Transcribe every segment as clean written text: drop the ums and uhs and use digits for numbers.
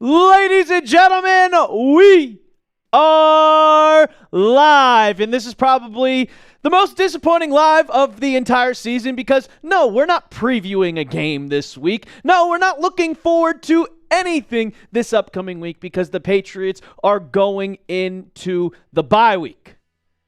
Ladies and gentlemen, we are live, and this is probably the most disappointing live of the entire season because, no, we're not previewing a game this week. No, we're not looking forward to anything this upcoming week because the Patriots are going into the bye week.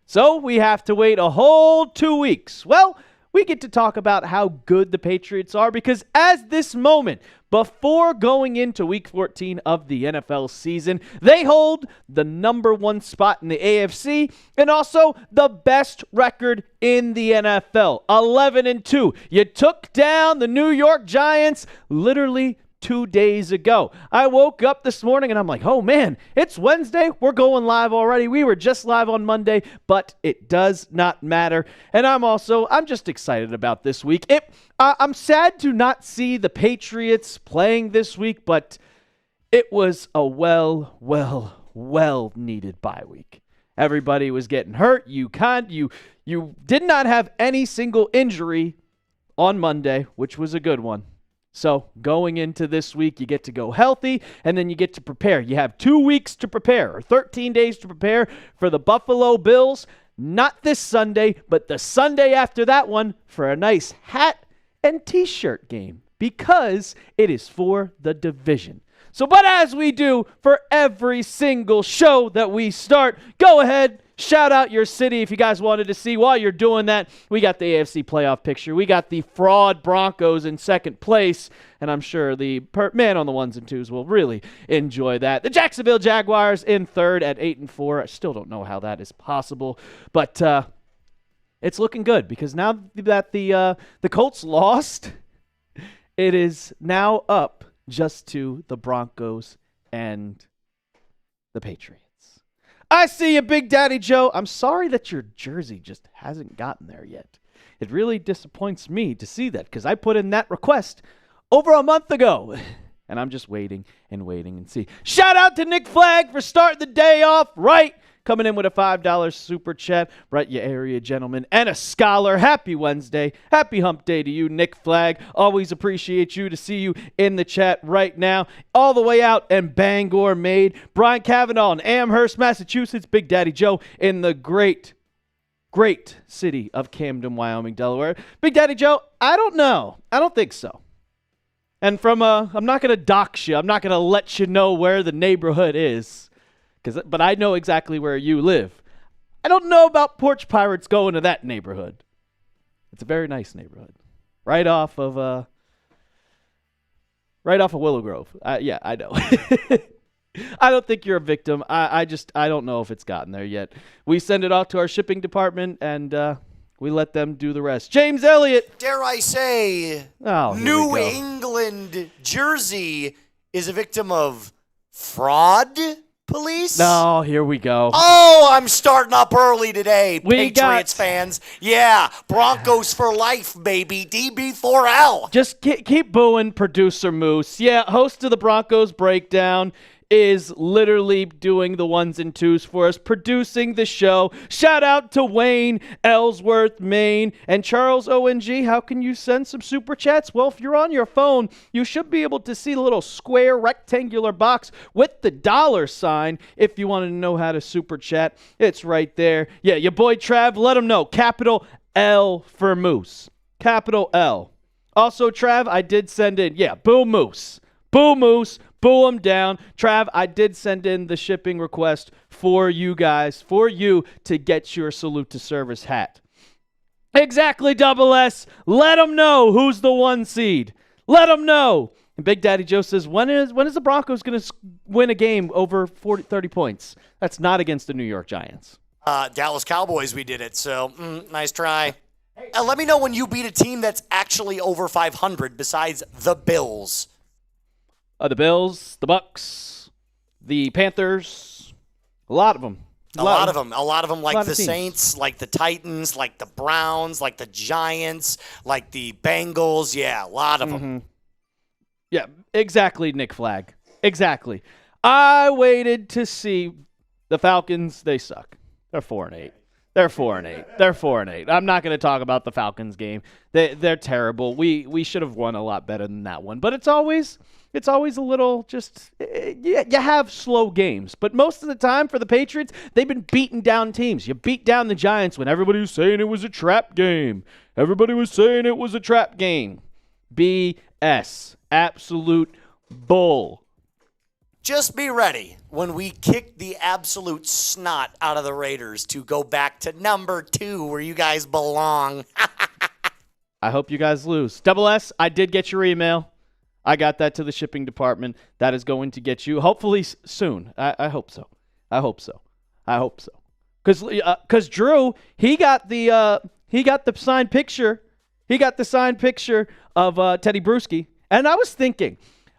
So we have to wait a whole 2 weeks. Well, we get to talk about how good the Patriots are because as this moment, before going into Week 14 of the NFL season, they hold the number 1 spot in the AFC and also the best record in the NFL, 11-2. You took down the New York Giants literally 2 days ago. I woke up this morning and I'm like, oh man, it's Wednesday. We're going live already. We were just live on Monday, but it does not matter. And I'm just excited about this week. I'm sad to not see the Patriots playing this week, but it was a well needed bye week. Everybody was getting hurt. You did not have any single injury on Monday, which was a good one. So going into this week, you get to go healthy, and then you get to prepare. You have 2 weeks to prepare, or 13 days to prepare for the Buffalo Bills. Not this Sunday, but the Sunday after that one for a nice hat and t-shirt game because it is for the division. So, but as we do for every single show that we start, go ahead, shout out your city if you guys wanted to see. While you're doing that, we got the AFC playoff picture. We got the fraud Broncos in second place, and I'm sure the man on the ones and twos will really enjoy that. The Jacksonville Jaguars in third at 8-4. I still don't know how that is possible, but it's looking good because now that the Colts lost, it is now up just to the Broncos and the Patriots. I see you, Big Daddy Joe. I'm sorry that your jersey just hasn't gotten there yet. It really disappoints me to see that because I put in that request over a month ago. And I'm just waiting and see. Shout out to Nick Flagg for starting the day off right. Coming in with a $5 super chat. Right, you area gentleman. And a scholar. Happy Wednesday. Happy hump day to you, Nick Flagg. Always appreciate you to see you in the chat right now. All the way out in Bangor, Maine. Brian Cavanaugh in Amherst, Massachusetts. Big Daddy Joe in the great city of Camden, Wyoming, Delaware. Big Daddy Joe, I don't know. I don't think so. And I'm not going to dox you. I'm not going to let you know where the neighborhood is. But I know exactly where you live. I don't know about porch pirates going to that neighborhood. It's a very nice neighborhood, right off of Willow Grove. Yeah, I know. I don't think you're a victim. I don't know if it's gotten there yet. We send it off to our shipping department and we let them do the rest. James Elliott. Dare I say, New England Jersey is a victim of fraud? Police? No, here we go. Oh, I'm starting up early today, Patriots fans. Yeah, Broncos for life, baby. DB4L. Just keep booing Producer Moose. Yeah, host of the Broncos Breakdown is literally doing the ones and twos for us, producing the show. Shout out to Wayne, Ellsworth, Maine, and Charles ONG. How can you send some super chats? Well, if you're on your phone, you should be able to see the little square rectangular box with the $sign if you want to know how to super chat. It's right there. Yeah, your boy Trav, let him know. Capital L for Moose. Capital L. Also, Trav, I did send in, boo Moose. Boo Moose. Boo them down. Trav, I did send in the shipping request for you guys, for you to get your Salute to Service hat. Exactly, Double S. Let them know who's the 1 seed. Let them know. And Big Daddy Joe says, when is the Broncos going to win a game over 30 points? That's not against the New York Giants. Dallas Cowboys, we did it, so nice try. Let me know when you beat a team that's actually over 500 besides the Bills. The Bills, the Bucks, the Panthers, a lot of them. A lot of them like the Saints, like the Titans, like the Browns, like the Giants, like the Bengals. Yeah, a lot of them. Yeah, exactly, Nick Flagg. Exactly. I waited to see the Falcons. They suck. They're 4-8. They're 4-8. They're 4-8. I'm not going to talk about the Falcons game. They're terrible. We should have won a lot better than that one. But it's always it's always a little you have slow games. But most of the time for the Patriots, they've been beating down teams. You beat down the Giants when everybody was saying it was a trap game. Everybody was saying it was a trap game. BS. Absolute bull. Just be ready when we kick the absolute snot out of the Raiders to go back to number 2 where you guys belong. I hope you guys lose. Double S, I did get your email. I got that to the shipping department. That is going to get you, hopefully soon. I hope so. I hope so. Because Drew, he got the signed picture. He got the signed picture of Teddy Bruschi. And I was thinking,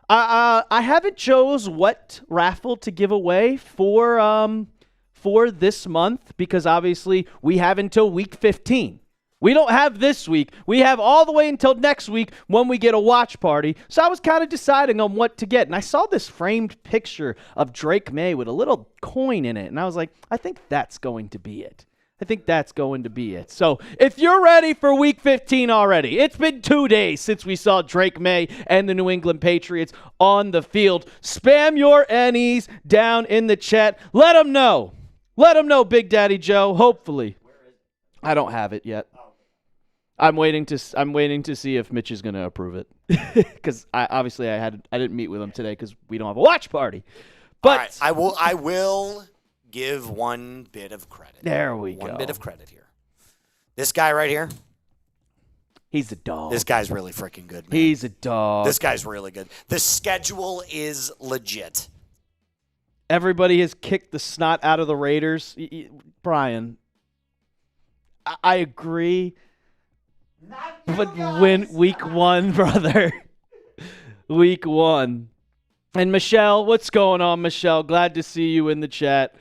I haven't chose what raffle to give away for this month because obviously we have until week 15. We don't have this week. We have all the way until next week when we get a watch party. So I was kind of deciding on what to get. And I saw this framed picture of Drake Maye with a little coin in it. And I was like, I think that's going to be it. So if you're ready for week 15 already, it's been 2 days since we saw Drake Maye and the New England Patriots on the field. Spam your N's down in the chat. Let them know. Big Daddy Joe, hopefully. I don't have it yet. I'm waiting to see if Mitch is going to approve it because I didn't meet with him today because we don't have a watch party. But all right, I will give one bit of credit. There we go. One bit of credit here. This guy right here. He's a dog. This guy's really freaking good, man. He's a dog. This guy's really good. The schedule is legit. Everybody has kicked the snot out of the Raiders. Brian, I agree. But win week 1, brother. Week 1. And Michelle, what's going on, Michelle? Glad to see you in the chat.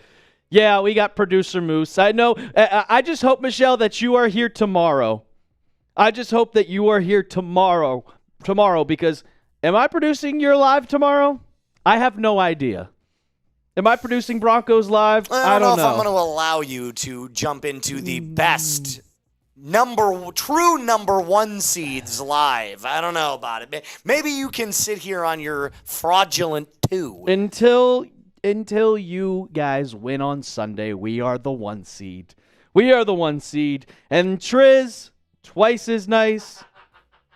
Yeah, we got producer Moose. I know. I just hope, Michelle, that you are here tomorrow. Tomorrow, because am I producing your live tomorrow? I have no idea. Am I producing Broncos live? I don't know if I'm going to allow you to jump into the best true number 1 seeds live. I don't know about it. Maybe you can sit here on your fraudulent 2. Until you guys win on Sunday, we are the 1 seed. And Triz, twice as nice.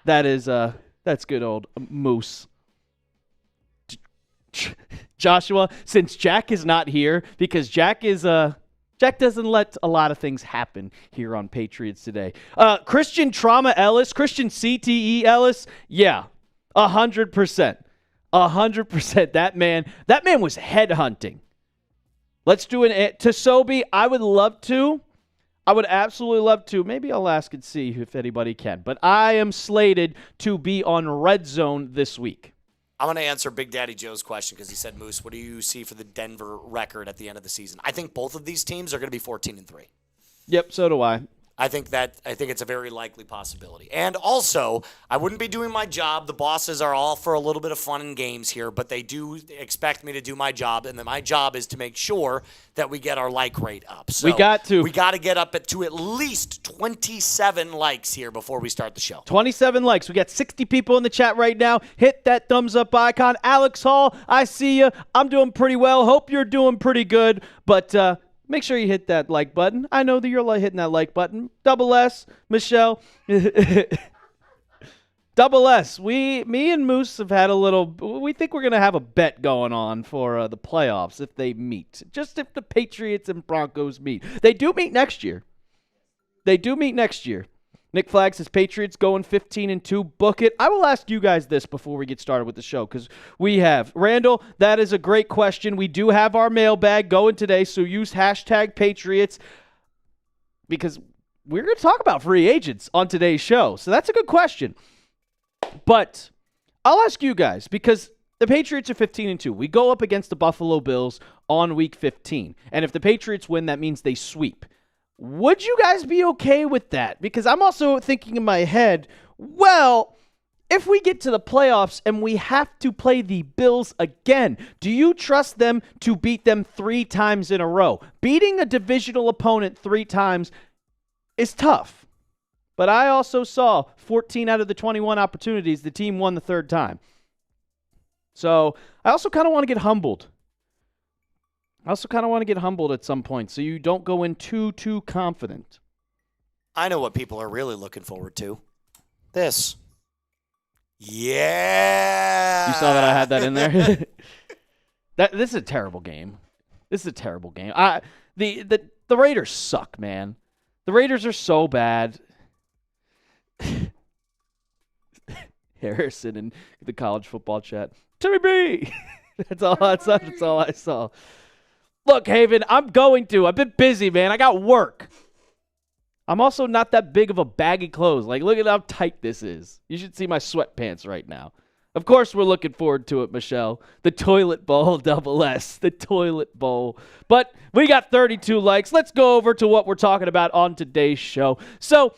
That's good old Moose. Joshua, since Jack is not here, because Jack doesn't let a lot of things happen here on Patriots Today. Christian Trauma Ellis, Christian CTE Ellis, yeah, 100%. 100%. That man was headhunting. Let's do to Sobe. I would absolutely love to. Maybe I'll ask and see if anybody can. But I am slated to be on Red Zone this week. I'm going to answer Big Daddy Joe's question because he said, Moose, what do you see for the Denver record at the end of the season? I think both of these teams are going to be 14-3. Yep, so do I. I think it's a very likely possibility. And also, I wouldn't be doing my job. The bosses are all for a little bit of fun and games here, but they do expect me to do my job, and then my job is to make sure that we get our like rate up. So we got to get up to at least 27 likes here before we start the show. 27 likes. We got 60 people in the chat right now. Hit that thumbs up icon. Alex Hall, I see you. I'm doing pretty well. Hope you're doing pretty good, but make sure you hit that like button. I know that you're hitting that like button. Double S, Michelle. Double S. Me and Moose have had we think we're going to have a bet going on for the playoffs if they meet. Just if the Patriots and Broncos meet. They do meet next year. Nick Flagg says, Patriots going 15-2. Book it. I will ask you guys this before we get started with the show because we have. Randall, that is a great question. We do have our mailbag going today, so use #Patriots because we're going to talk about free agents on today's show. So that's a good question. But I'll ask you guys because the Patriots are 15-2. We go up against the Buffalo Bills on week 15. And if the Patriots win, that means they sweep. Would you guys be okay with that? Because I'm also thinking in my head, well, if we get to the playoffs and we have to play the Bills again, do you trust them to beat them 3 times in a row? Beating a divisional opponent 3 times is tough. But I also saw 14 out of the 21 opportunities, the team won the 3rd time. So I also kind of want to get humbled. At some point so you don't go in too confident. I know what people are really looking forward to. This. Yeah. You saw that I had that in there? This is a terrible game. The Raiders suck, man. The Raiders are so bad. Harrison in the college football chat. Timmy B! That's all I saw. Look, Haven, I've been busy, man. I got work. I'm also not that big of a bag of clothes. Like, look at how tight this is. You should see my sweatpants right now. Of course, we're looking forward to it, Michelle. The toilet bowl, double S. The toilet bowl. But we got 32 likes. Let's go over to what we're talking about on today's show. So,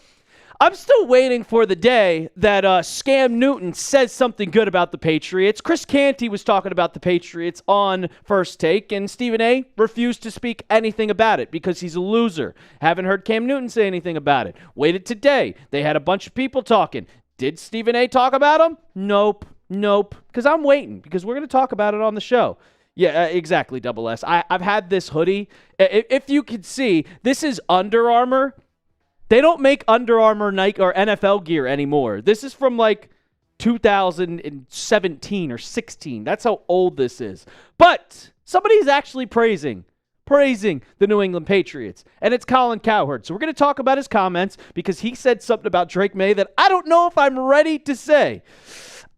I'm still waiting for the day that Scam Newton says something good about the Patriots. Chris Canty was talking about the Patriots on First Take, and Stephen A. refused to speak anything about it because he's a loser. Haven't heard Cam Newton say anything about it. Waited today. They had a bunch of people talking. Did Stephen A. talk about him? Nope. Because I'm waiting, because we're going to talk about it on the show. Yeah, exactly, double S. I've had this hoodie. If you could see, this is Under Armour. They don't make Under Armour, Nike, or NFL gear anymore. This is from like 2017 or 16. That's how old this is. But somebody's actually praising the New England Patriots, and it's Colin Cowherd. So we're going to talk about his comments because he said something about Drake Maye that I don't know if I'm ready to say.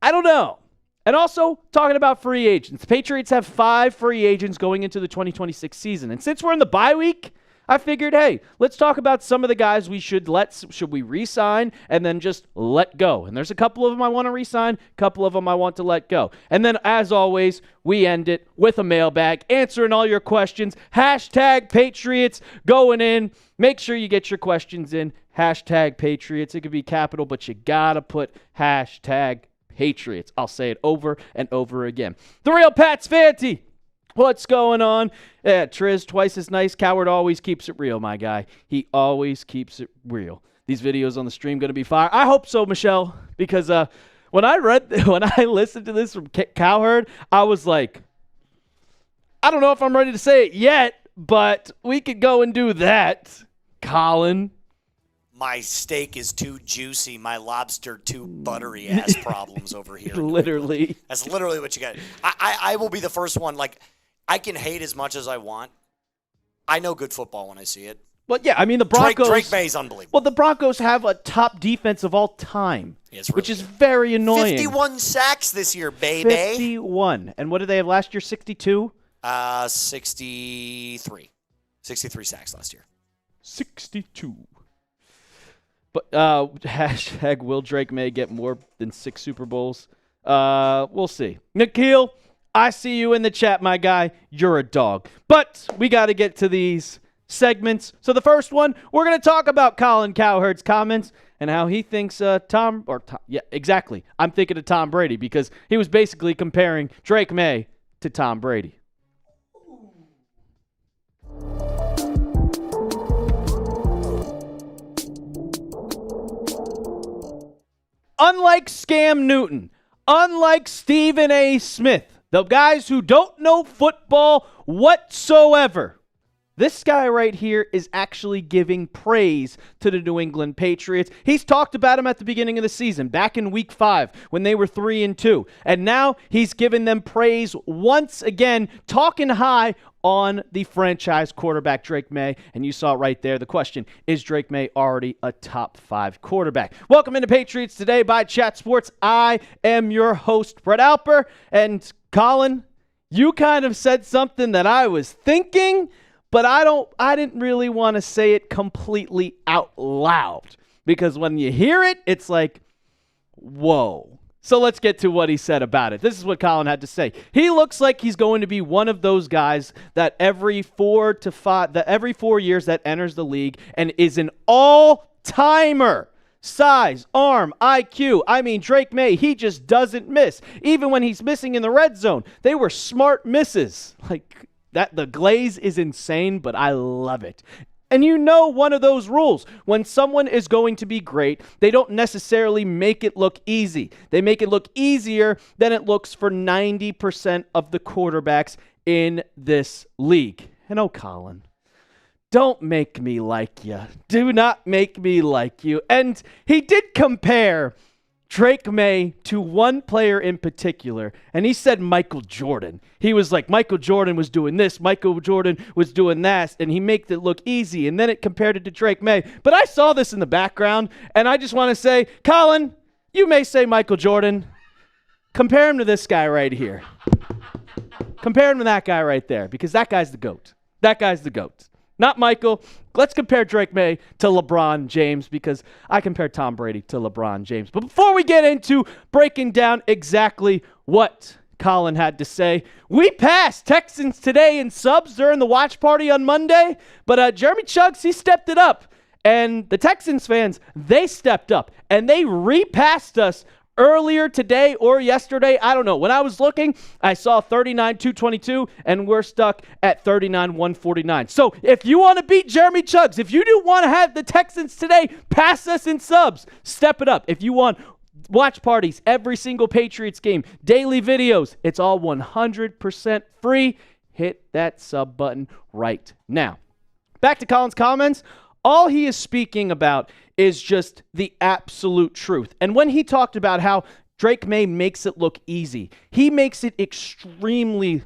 I don't know. And also talking about free agents. The Patriots have 5 free agents going into the 2026 season. And since we're in the bye week, I figured, hey, let's talk about some of the guys should we re-sign and then just let go. And there's a couple of them I want to re-sign, a couple of them I want to let go. And then, as always, we end it with a mailbag, answering all your questions. Hashtag Patriots going in. Make sure you get your questions in. Hashtag Patriots. It could be capital, but you got to put hashtag Patriots. I'll say it over and over again. The Real Pats Fanty. What's going on? Yeah, Triz, twice as nice. Cowherd always keeps it real, my guy. He always keeps it real. These videos on the stream going to be fire. I hope so, Michelle, because when I listened to this from Cowherd, I was like, I don't know if I'm ready to say it yet, but we could go and do that, Colin. My steak is too juicy. My lobster too buttery ass problems over here. Literally. That's literally what you got. I will be the first one. Like, I can hate as much as I want. I know good football when I see it. Well, yeah, I mean, the Broncos. Drake Maye's unbelievable. Well, the Broncos have a top defense of all time, which is very annoying. 51 sacks this year, baby. 51. And what did they have last year? 62? 63. 63 sacks last year. 62. But hashtag will Drake Maye get more than 6 Super Bowls? We'll see. Nikhil, I see you in the chat, my guy. You're a dog. But we got to get to these segments. So the first one, we're going to talk about Colin Cowherd's comments and how he thinks Tom. Yeah, exactly. I'm thinking of Tom Brady because he was basically comparing Drake Maye to Tom Brady. Unlike Scam Newton, unlike Stephen A. Smith, the guys who don't know football whatsoever, this guy right here is actually giving praise to the New England Patriots. He's talked about them at the beginning of the season, back in week 5 when they were 3-2. And now he's giving them praise once again, talking high on the franchise quarterback, Drake Maye. And you saw it right there. The question, is Drake Maye already a top 5 quarterback? Welcome into Patriots Today by Chat Sports. I am your host, Brett Alper. And Colin, you kind of said something that I was thinking, but I didn't really want to say it completely out loud. Because when you hear it, it's like, whoa. So let's get to what he said about it. This is what Colin had to say. He looks like he's going to be one of those guys that every 4 years that enters the league and is an all-timer. Size, arm, IQ. I mean, Drake Maye, he just doesn't miss. Even when he's missing in the red zone, they were smart misses. Like that, the glaze is insane, but I love it. And you know one of those rules. When someone is going to be great, they don't necessarily make it look easy. They make it look easier than it looks for 90% of the quarterbacks in this league. And oh, Colin, don't make me like you. Do not make me like you. And he did compare Drake Maye to one player in particular, and he said Michael Jordan. He was like, Michael Jordan was doing this, Michael Jordan was doing that, and he made it look easy, and then it compared it to Drake Maye. But I saw this in the background, and I just want to say, Colin, you may say Michael Jordan. Compare him to this guy right here. Compare him to that guy right there, because that guy's the GOAT. That guy's the GOAT. Not Michael. Let's compare Drake Maye to LeBron James, because I compare Tom Brady to LeBron James. But before we get into breaking down exactly what Colin had to say, we passed Texans Today in subs during the watch party on Monday, but Jeremy Chuggs, he stepped it up. And the Texans fans, they stepped up, and they repassed us earlier today or yesterday. I don't know. When I was looking, I saw 39,222, and we're stuck at 39,149. So if you want to beat Jeremy Chuggs, if you do want to have the Texans Today pass us in subs, step it up. If you want watch parties, every single Patriots game, daily videos, it's all 100% free. Hit that sub button right now. Back to Colin's comments. All he is speaking about is just the absolute truth. And when he talked about how Drake Maye makes it look easy, he makes it extremely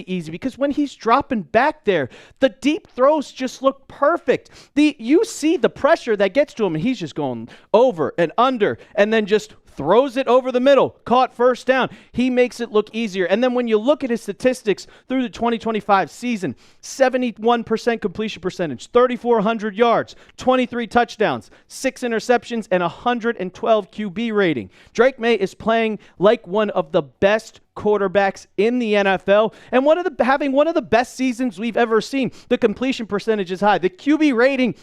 easy, because when he's dropping back there, the deep throws just look perfect. You see the pressure that gets to him, and he's just going over and under, and then just throws it over the middle, caught first down. He makes it look easier. And then when you look at his statistics through the 2025 season, 71% completion percentage, 3,400 yards, 23 touchdowns, 6 interceptions, and 112 QB rating. Drake Maye is playing like one of the best quarterbacks in the NFL, and having one of the best seasons we've ever seen. The completion percentage is high. The QB rating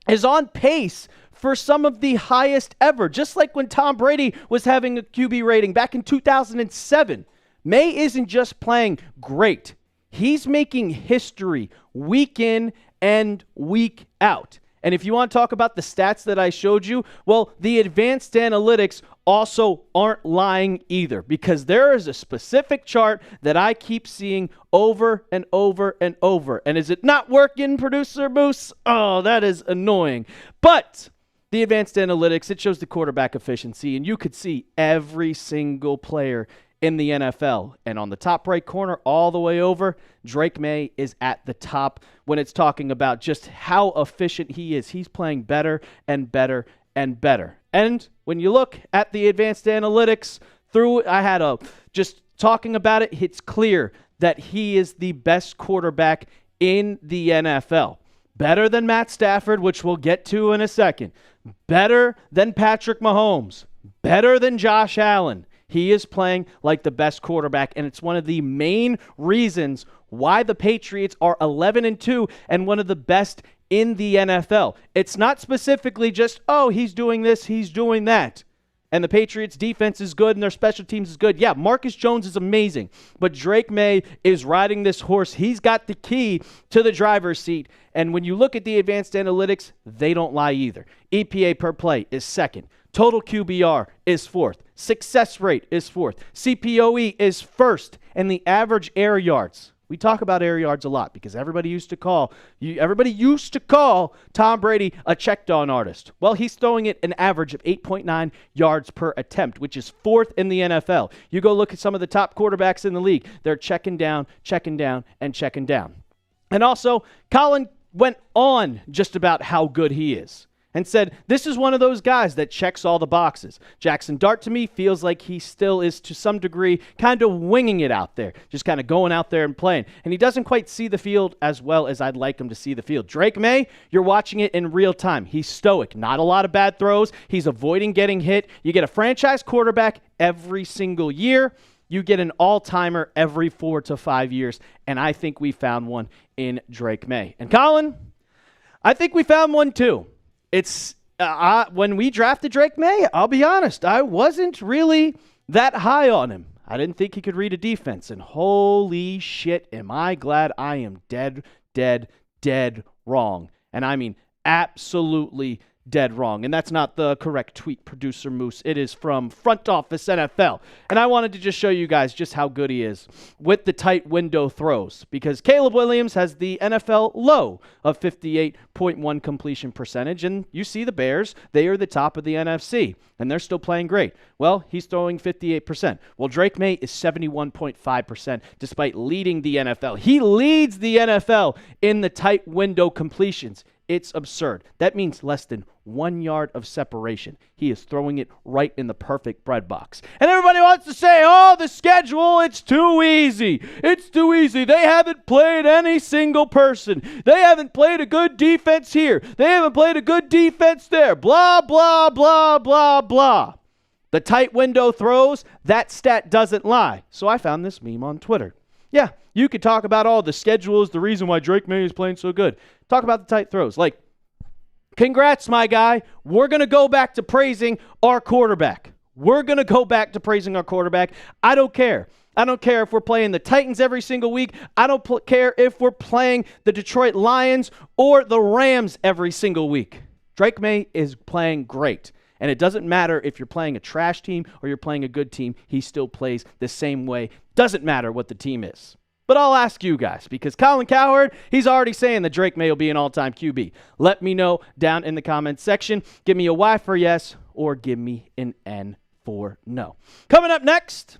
is on pace for some of the highest ever, just like when Tom Brady was having a QB rating back in 2007. Maye isn't just playing great. He's making history week in and week out. And if you want to talk about the stats that I showed you, well, the advanced analytics also aren't lying either, because there is a specific chart that I keep seeing over and over and over. And is it not working, Producer Moose? Oh, that is annoying. But the advanced analytics, it shows the quarterback efficiency, and you could see every single player in the NFL. And on the top right corner, all the way over, Drake Maye is at the top when it's talking about just how efficient he is. He's playing better and better and better. And when you look at the advanced analytics just talking about it, it's clear that he is the best quarterback in the NFL. Better than Matt Stafford, which we'll get to in a second. Better than Patrick Mahomes. Better than Josh Allen. He is playing like the best quarterback, and it's one of the main reasons why the Patriots are 11-2 and one of the best in the NFL. It's not specifically just, oh, he's doing this, he's doing that. And the Patriots' defense is good and their special teams is good. Yeah, Marcus Jones is amazing, but Drake Maye is riding this horse. He's got the key to the driver's seat. And when you look at the advanced analytics, they don't lie either. EPA per play is second. Total QBR is fourth. Success rate is fourth. CPOE is first. And the average air yards. We talk about air yards a lot because everybody used to call Tom Brady a check down artist. Well, he's throwing it an average of 8.9 yards per attempt, which is fourth in the NFL. You go look at some of the top quarterbacks in the league. They're checking down, and checking down. And also, Colin went on just about how good he is and said, this is one of those guys that checks all the boxes. Jackson Dart, to me, feels like he still is, to some degree, kind of winging it out there, just kind of going out there and playing. And he doesn't quite see the field as well as I'd like him to see the field. Drake Maye, you're watching it in real time. He's stoic. Not a lot of bad throws. He's avoiding getting hit. You get a franchise quarterback every single year. You get an all-timer every 4 to 5 years. And I think we found one in Drake Maye. And Colin, I think we found one too. It's when we drafted Drake Maye, I'll be honest, I wasn't really that high on him. I didn't think he could read a defense. And holy shit, am I glad I am dead dead wrong. And I mean absolutely dead wrong. And that's not the correct tweet, producer Moose. It is from Front Office NFL. And I wanted to just show you guys just how good he is with the tight window throws, because Caleb Williams has the NFL low of 58.1 completion percentage. And you see the Bears, they are the top of the NFC, and they're still playing great. Well, he's throwing 58%. Well, Drake Maye is 71.5% despite leading the NFL. He leads the NFL in the tight window completions. It's absurd. That means less than 1 yard of separation. He is throwing it right in the perfect bread box. And everybody wants to say, oh, the schedule, it's too easy. It's too easy. They haven't played any single person. They haven't played a good defense here. They haven't played a good defense there. Blah, blah, blah, blah, blah. The tight window throws, that stat doesn't lie. So I found this meme on Twitter. Yeah, you could talk about all the schedule is the reason why Drake Maye is playing so good. Talk about the tight throws. Like, congrats, my guy. We're going to go back to praising our quarterback. We're going to go back to praising our quarterback. I don't care. I don't care if we're playing the Titans every single week. I don't care if we're playing the Detroit Lions or the Rams every single week. Drake Maye is playing great. And it doesn't matter if you're playing a trash team or you're playing a good team. He still plays the same way. Doesn't matter what the team is. But I'll ask you guys, because Colin Cowherd, he's already saying that Drake Maye will be an all-time QB. Let me know down in the comments section. Give me a Y for yes, or give me an N for no. Coming up next,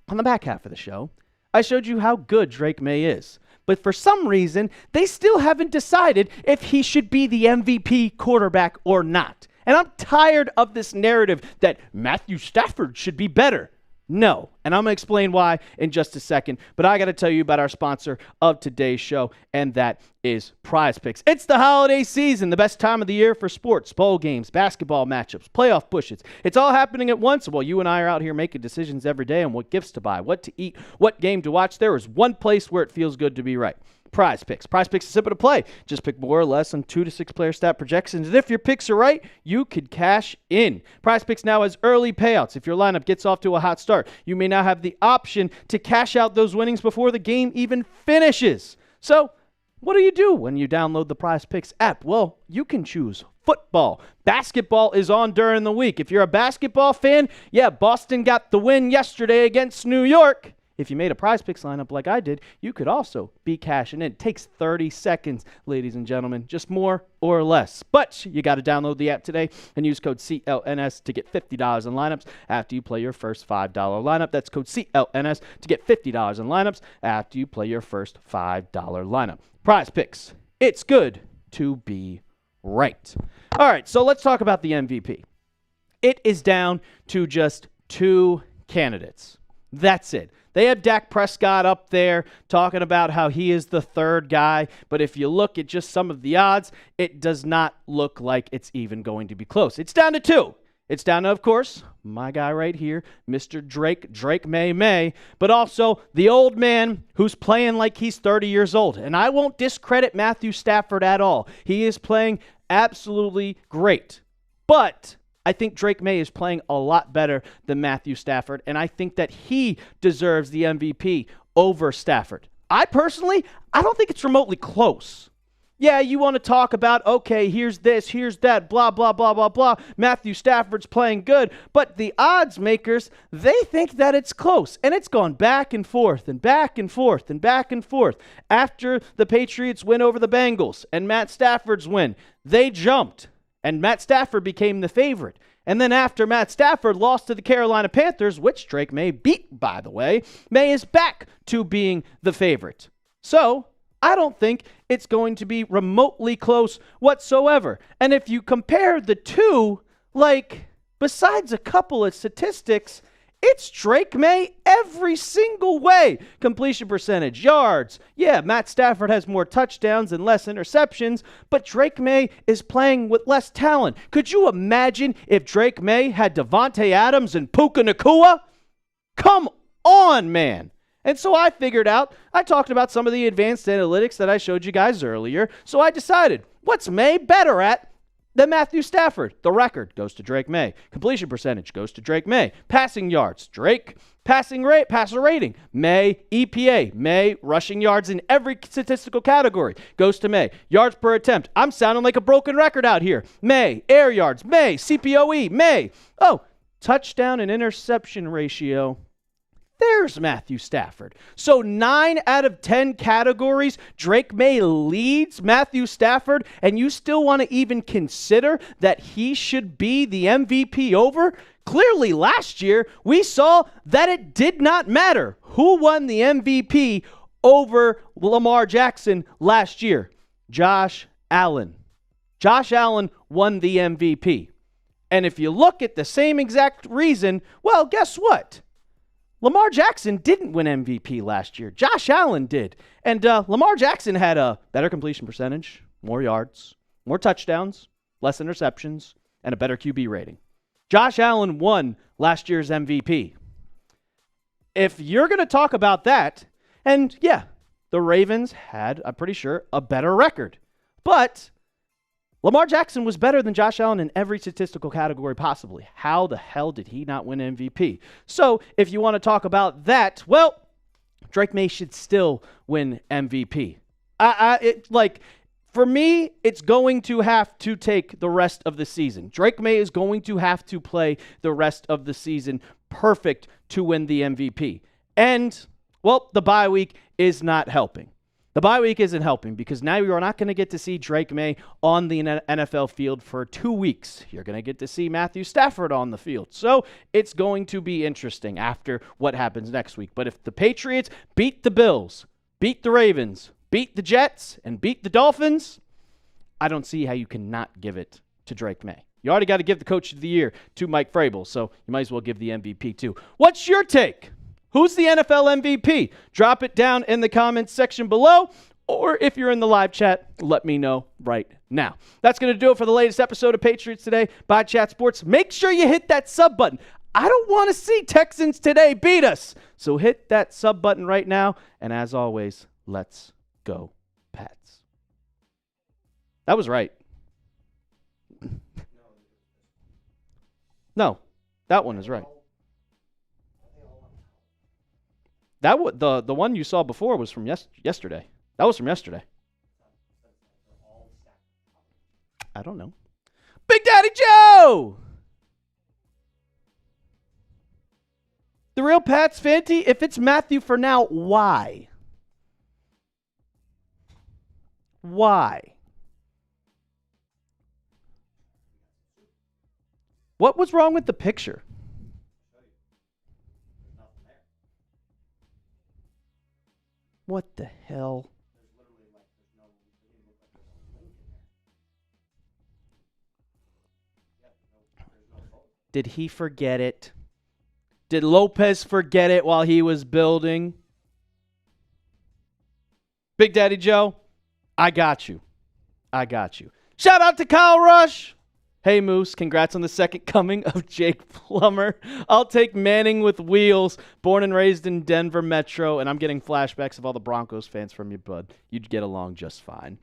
on the back half of the show, I showed you how good Drake Maye is. But for some reason, they still haven't decided if he should be the MVP quarterback or not. And I'm tired of this narrative that Matthew Stafford should be better. No, and I'm going to explain why in just a second, but I got to tell you about our sponsor of today's show, and that is Prize Picks. It's the holiday season, the best time of the year for sports, bowl games, basketball matchups, playoff pushes. It's all happening at once while you and I are out here making decisions every day on what gifts to buy, what to eat, what game to watch. There is one place where it feels good to be right. Prize Picks. Prize Picks is simple to play. Just pick more or less on 2 to 6 player stat projections, and if your picks are right, you could cash in. Prize Picks now has early payouts. If your lineup gets off to a hot start, you may now have the option to cash out those winnings before the game even finishes. So, what do you do when you download the Prize Picks app? Well, you can choose football. Basketball is on during the week. If you're a basketball fan, yeah, Boston got the win yesterday against New York. If you made a Prize Picks lineup like I did, you could also be cashing in. It takes 30 seconds, ladies and gentlemen, just more or less. But you got to download the app today and use code CLNS to get $50 in lineups after you play your first $5 lineup. That's code CLNS to get $50 in lineups after you play your first $5 lineup. Prize Picks. It's good to be right. All right, so let's talk about the MVP. It is down to just 2 candidates. That's it. They have Dak Prescott up there talking about how he is the third guy, but if you look at just some of the odds, it does not look like it's even going to be close. It's down to 2. It's down to, of course, my guy right here, Mr. Drake Maye, but also the old man who's playing like he's 30 years old. And I won't discredit Matthew Stafford at all. He is playing absolutely great. But I think Drake Maye is playing a lot better than Matthew Stafford, and I think that he deserves the MVP over Stafford. I don't think it's remotely close. Yeah, you want to talk about, okay, here's this, here's that, blah, blah, blah, blah, blah. Matthew Stafford's playing good, but the odds makers, they think that it's close, and it's gone back and forth and back and forth and back and forth. After the Patriots win over the Bengals and Matt Stafford's win, they jumped. And Matt Stafford became the favorite. And then after Matt Stafford lost to the Carolina Panthers, which Drake Maye beat, by the way, Maye is back to being the favorite. So, I don't think it's going to be remotely close whatsoever. And if you compare the two, like, besides a couple of statistics, it's Drake Maye every single way. Completion percentage, yards. Yeah, Matt Stafford has more touchdowns and less interceptions, but Drake Maye is playing with less talent. Could you imagine if Drake Maye had Devontae Adams and Puka Nacua? Come on, man. And so I talked about some of the advanced analytics that I showed you guys earlier, so I decided, what's Maye better at Then Matthew Stafford, the record, goes to Drake Maye. Completion percentage goes to Drake Maye. Passing yards, Drake. Passing rate, passer rating, Maye. EPA, Maye. Rushing yards in every statistical category goes to Maye. Yards per attempt, I'm sounding like a broken record out here. Maye. Air yards, Maye. CPOE, Maye. Oh, touchdown and interception ratio. There's Matthew Stafford. So 9 out of 10 categories, Drake Maye leads Matthew Stafford, and you still want to even consider that he should be the MVP over? Clearly, last year, we saw that it did not matter who won the MVP over Lamar Jackson last year. Josh Allen. Josh Allen won the MVP. And if you look at the same exact reason, well, guess what? Lamar Jackson didn't win MVP last year. Josh Allen did. And Lamar Jackson had a better completion percentage, more yards, more touchdowns, less interceptions, and a better QB rating. Josh Allen won last year's MVP. If you're going to talk about that, and yeah, the Ravens had, I'm pretty sure, a better record. But Lamar Jackson was better than Josh Allen in every statistical category possibly. How the hell did he not win MVP? So if you want to talk about that, well, Drake Maye should still win MVP. For me, it's going to have to take the rest of the season. Drake Maye is going to have to play the rest of the season perfect to win the MVP. And, well, the bye week is not helping. The bye week isn't helping because now you are not going to get to see Drake Maye on the NFL field for 2 weeks. You're going to get to see Matthew Stafford on the field. So it's going to be interesting after what happens next week. But if the Patriots beat the Bills, beat the Ravens, beat the Jets, and beat the Dolphins, I don't see how you cannot give it to Drake Maye. You already got to give the Coach of the Year to Mike Vrabel, so you might as well give the MVP too. What's your take? Who's the NFL MVP? Drop it down in the comments section below, or if you're in the live chat, let me know right now. That's going to do it for the latest episode of Patriots Today by Chat Sports. Make sure you hit that sub button. I don't want to see Texans today beat us, so hit that sub button right now, and as always, let's go Pats. That was right. No, that one is right. The one you saw before was from yesterday. That was from yesterday. I don't know. Big Daddy Joe! The real Pats Fanty, if it's Matthew for now, why? Why? What was wrong with the picture? What the hell? Did he forget it? Did Lopez forget it while he was building? Big Daddy Joe, I got you. I got you. Shout out to Kyle Rush. Hey, Moose, congrats on the second coming of Jake Plummer. I'll take Manning with wheels, born and raised in Denver Metro, and I'm getting flashbacks of all the Broncos fans from you, bud. You'd get along just fine.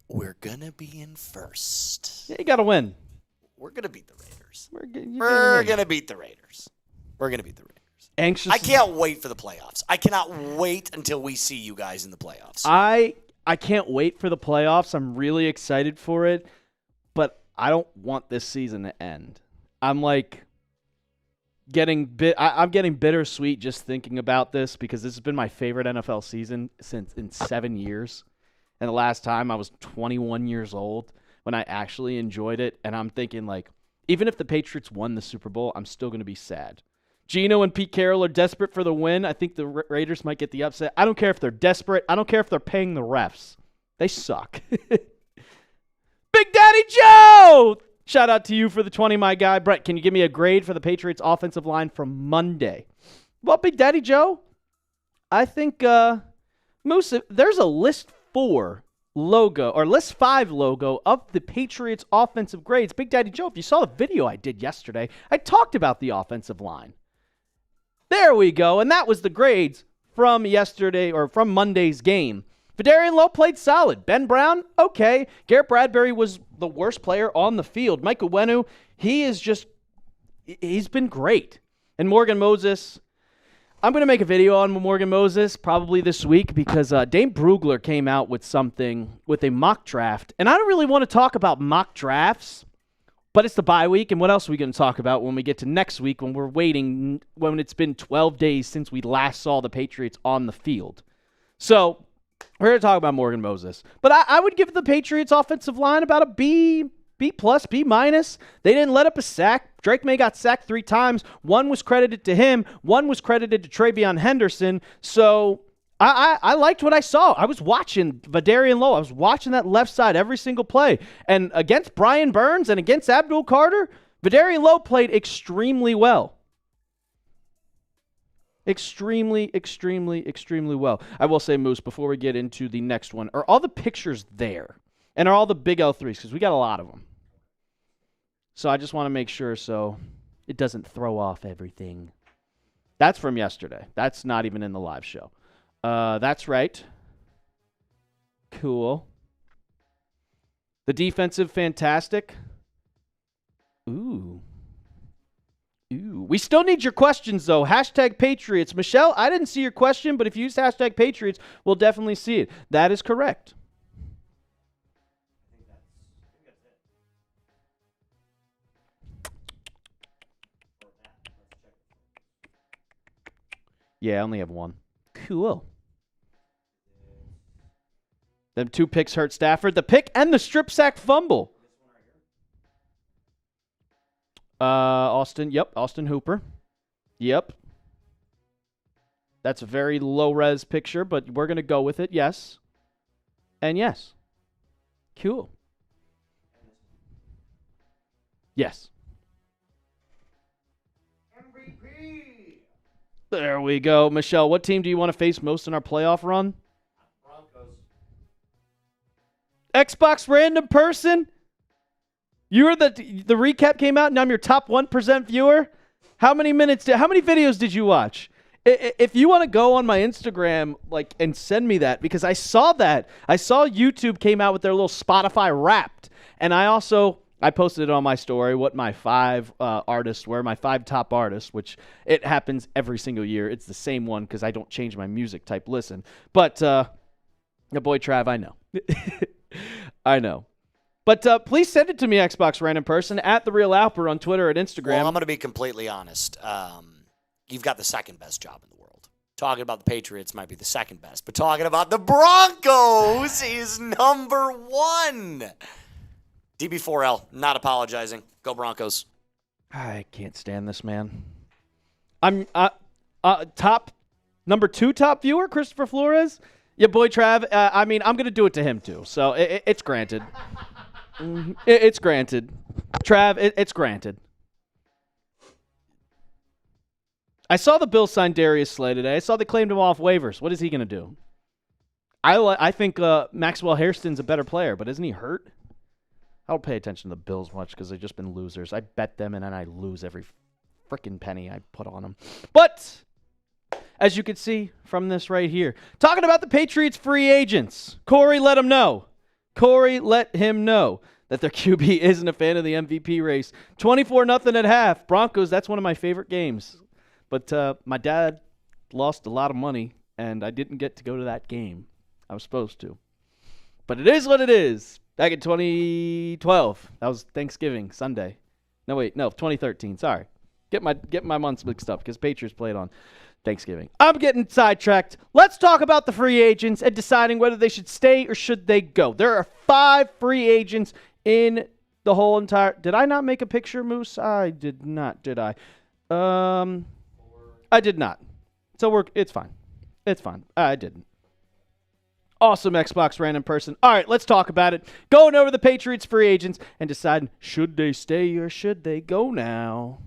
We're going to be in first. Yeah, you got to win. We're going to beat the Raiders. We're going to beat the Raiders. We're going to beat the Raiders. Anxious. I can't wait for the playoffs. I cannot wait until we see you guys in the playoffs. I can't wait for the playoffs. I'm really excited for it, but I don't want this season to end. I'm like I'm getting bittersweet just thinking about this because this has been my favorite NFL season in 7 years. And the last time I was 21 years old when I actually enjoyed it, and I'm thinking like even if the Patriots won the Super Bowl, I'm still going to be sad. Gino and Pete Carroll are desperate for the win. I think the Raiders might get the upset. I don't care if they're desperate. I don't care if they're paying the refs. They suck. Big Daddy Joe! Shout out to you for the 20, my guy. Brett, can you give me a grade for the Patriots offensive line from Monday? Well, Big Daddy Joe, I think, Moose, there's a list 4 logo or list 5 logo of the Patriots offensive grades. Big Daddy Joe, if you saw the video I did yesterday, I talked about the offensive line. There we go. And that was the grades from yesterday or from Monday's game. Vidarian Lowe played solid. Ben Brown, okay. Garrett Bradbury was the worst player on the field. Michael Wenu, he's been great. And Morgan Moses, I'm going to make a video on Morgan Moses probably this week because Dane Brugler came out with a mock draft. And I don't really want to talk about mock drafts, but it's the bye week. And what else are we going to talk about when we get to next week when when it's been 12 days since we last saw the Patriots on the field? So we're going to talk about Morgan Moses. But I would give the Patriots offensive line about a B+, B-. They didn't let up a sack. Drake Maye got sacked 3 times. One was credited to him. One was credited to Travion Henderson. So I liked what I saw. I was watching Vidarian Lowe. I was watching that left side every single play. And against Brian Burns and against Abdul Carter, Vidarian Lowe played extremely well. Extremely well. I will say, Moose, before we get into the next one, are all the pictures there? And are all the big L3s? Because we got a lot of them. So I just want to make sure so it doesn't throw off everything. That's from yesterday. That's not even in the live show. That's right. Cool. The defensive, fantastic. Ooh. We still need your questions, though. Hashtag Patriots. Michelle, I didn't see your question, but if you use hashtag Patriots, we'll definitely see it. That is correct. Yeah, I only have one. Cool. Them 2 picks hurt Stafford. The pick and the strip sack fumble. Austin. Yep, Austin Hooper. Yep. That's a very low-res picture, but we're going to go with it. Yes. And yes. Cool. Yes. MVP. There we go. Michelle, what team do you want to face most in our playoff run? Broncos. Xbox random person? You were the recap came out and I'm your top 1% viewer? How many videos did you watch? If you want to go on my Instagram and send me that, because I saw that. I saw YouTube came out with their little Spotify Wrapped, and I posted it on my story what my 5 artists were, my 5 top artists, which it happens every single year. It's the same one because I don't change my music type listen. But your boy Trav, I know. I know. But please send it to me, Xbox random person, at The Real Alper on Twitter and Instagram. Well, I'm going to be completely honest. You've got the second best job in the world. Talking about the Patriots might be the second best, but talking about the Broncos is number 1. DB4L, not apologizing. Go Broncos. I can't stand this man. I'm number 2 top viewer, Christopher Flores. Yeah, boy Trav. I'm going to do it to him too. So it's granted. It's granted. Trav, it's granted. I saw the Bills sign Darius Slay today. I saw they claimed him off waivers. What is he going to do? I think Maxwell Hairston's a better player, but isn't he hurt? I don't pay attention to the Bills much because they've just been losers. I bet them, and then I lose every freaking penny I put on them. But as you can see from this right here, talking about the Patriots free agents, Corey let him know. Corey let him know that their QB isn't a fan of the MVP race. 24-0 at half. Broncos, that's one of my favorite games. But my dad lost a lot of money, and I didn't get to go to that game. I was supposed to. But it is what it is. Back in 2012. That was Thanksgiving Sunday. No, 2013. Sorry. Get my months mixed up because Patriots played on Thanksgiving. I'm getting sidetracked. Let's talk about the free agents and deciding whether they should stay or should they go. There are 5 free agents in the whole entire... Did I not make a picture, Moose? I did not, did I? I did not. So it's fine. It's fine. I didn't. Awesome Xbox random person. All right, let's talk about it. Going over the Patriots free agents and deciding should they stay or should they go now.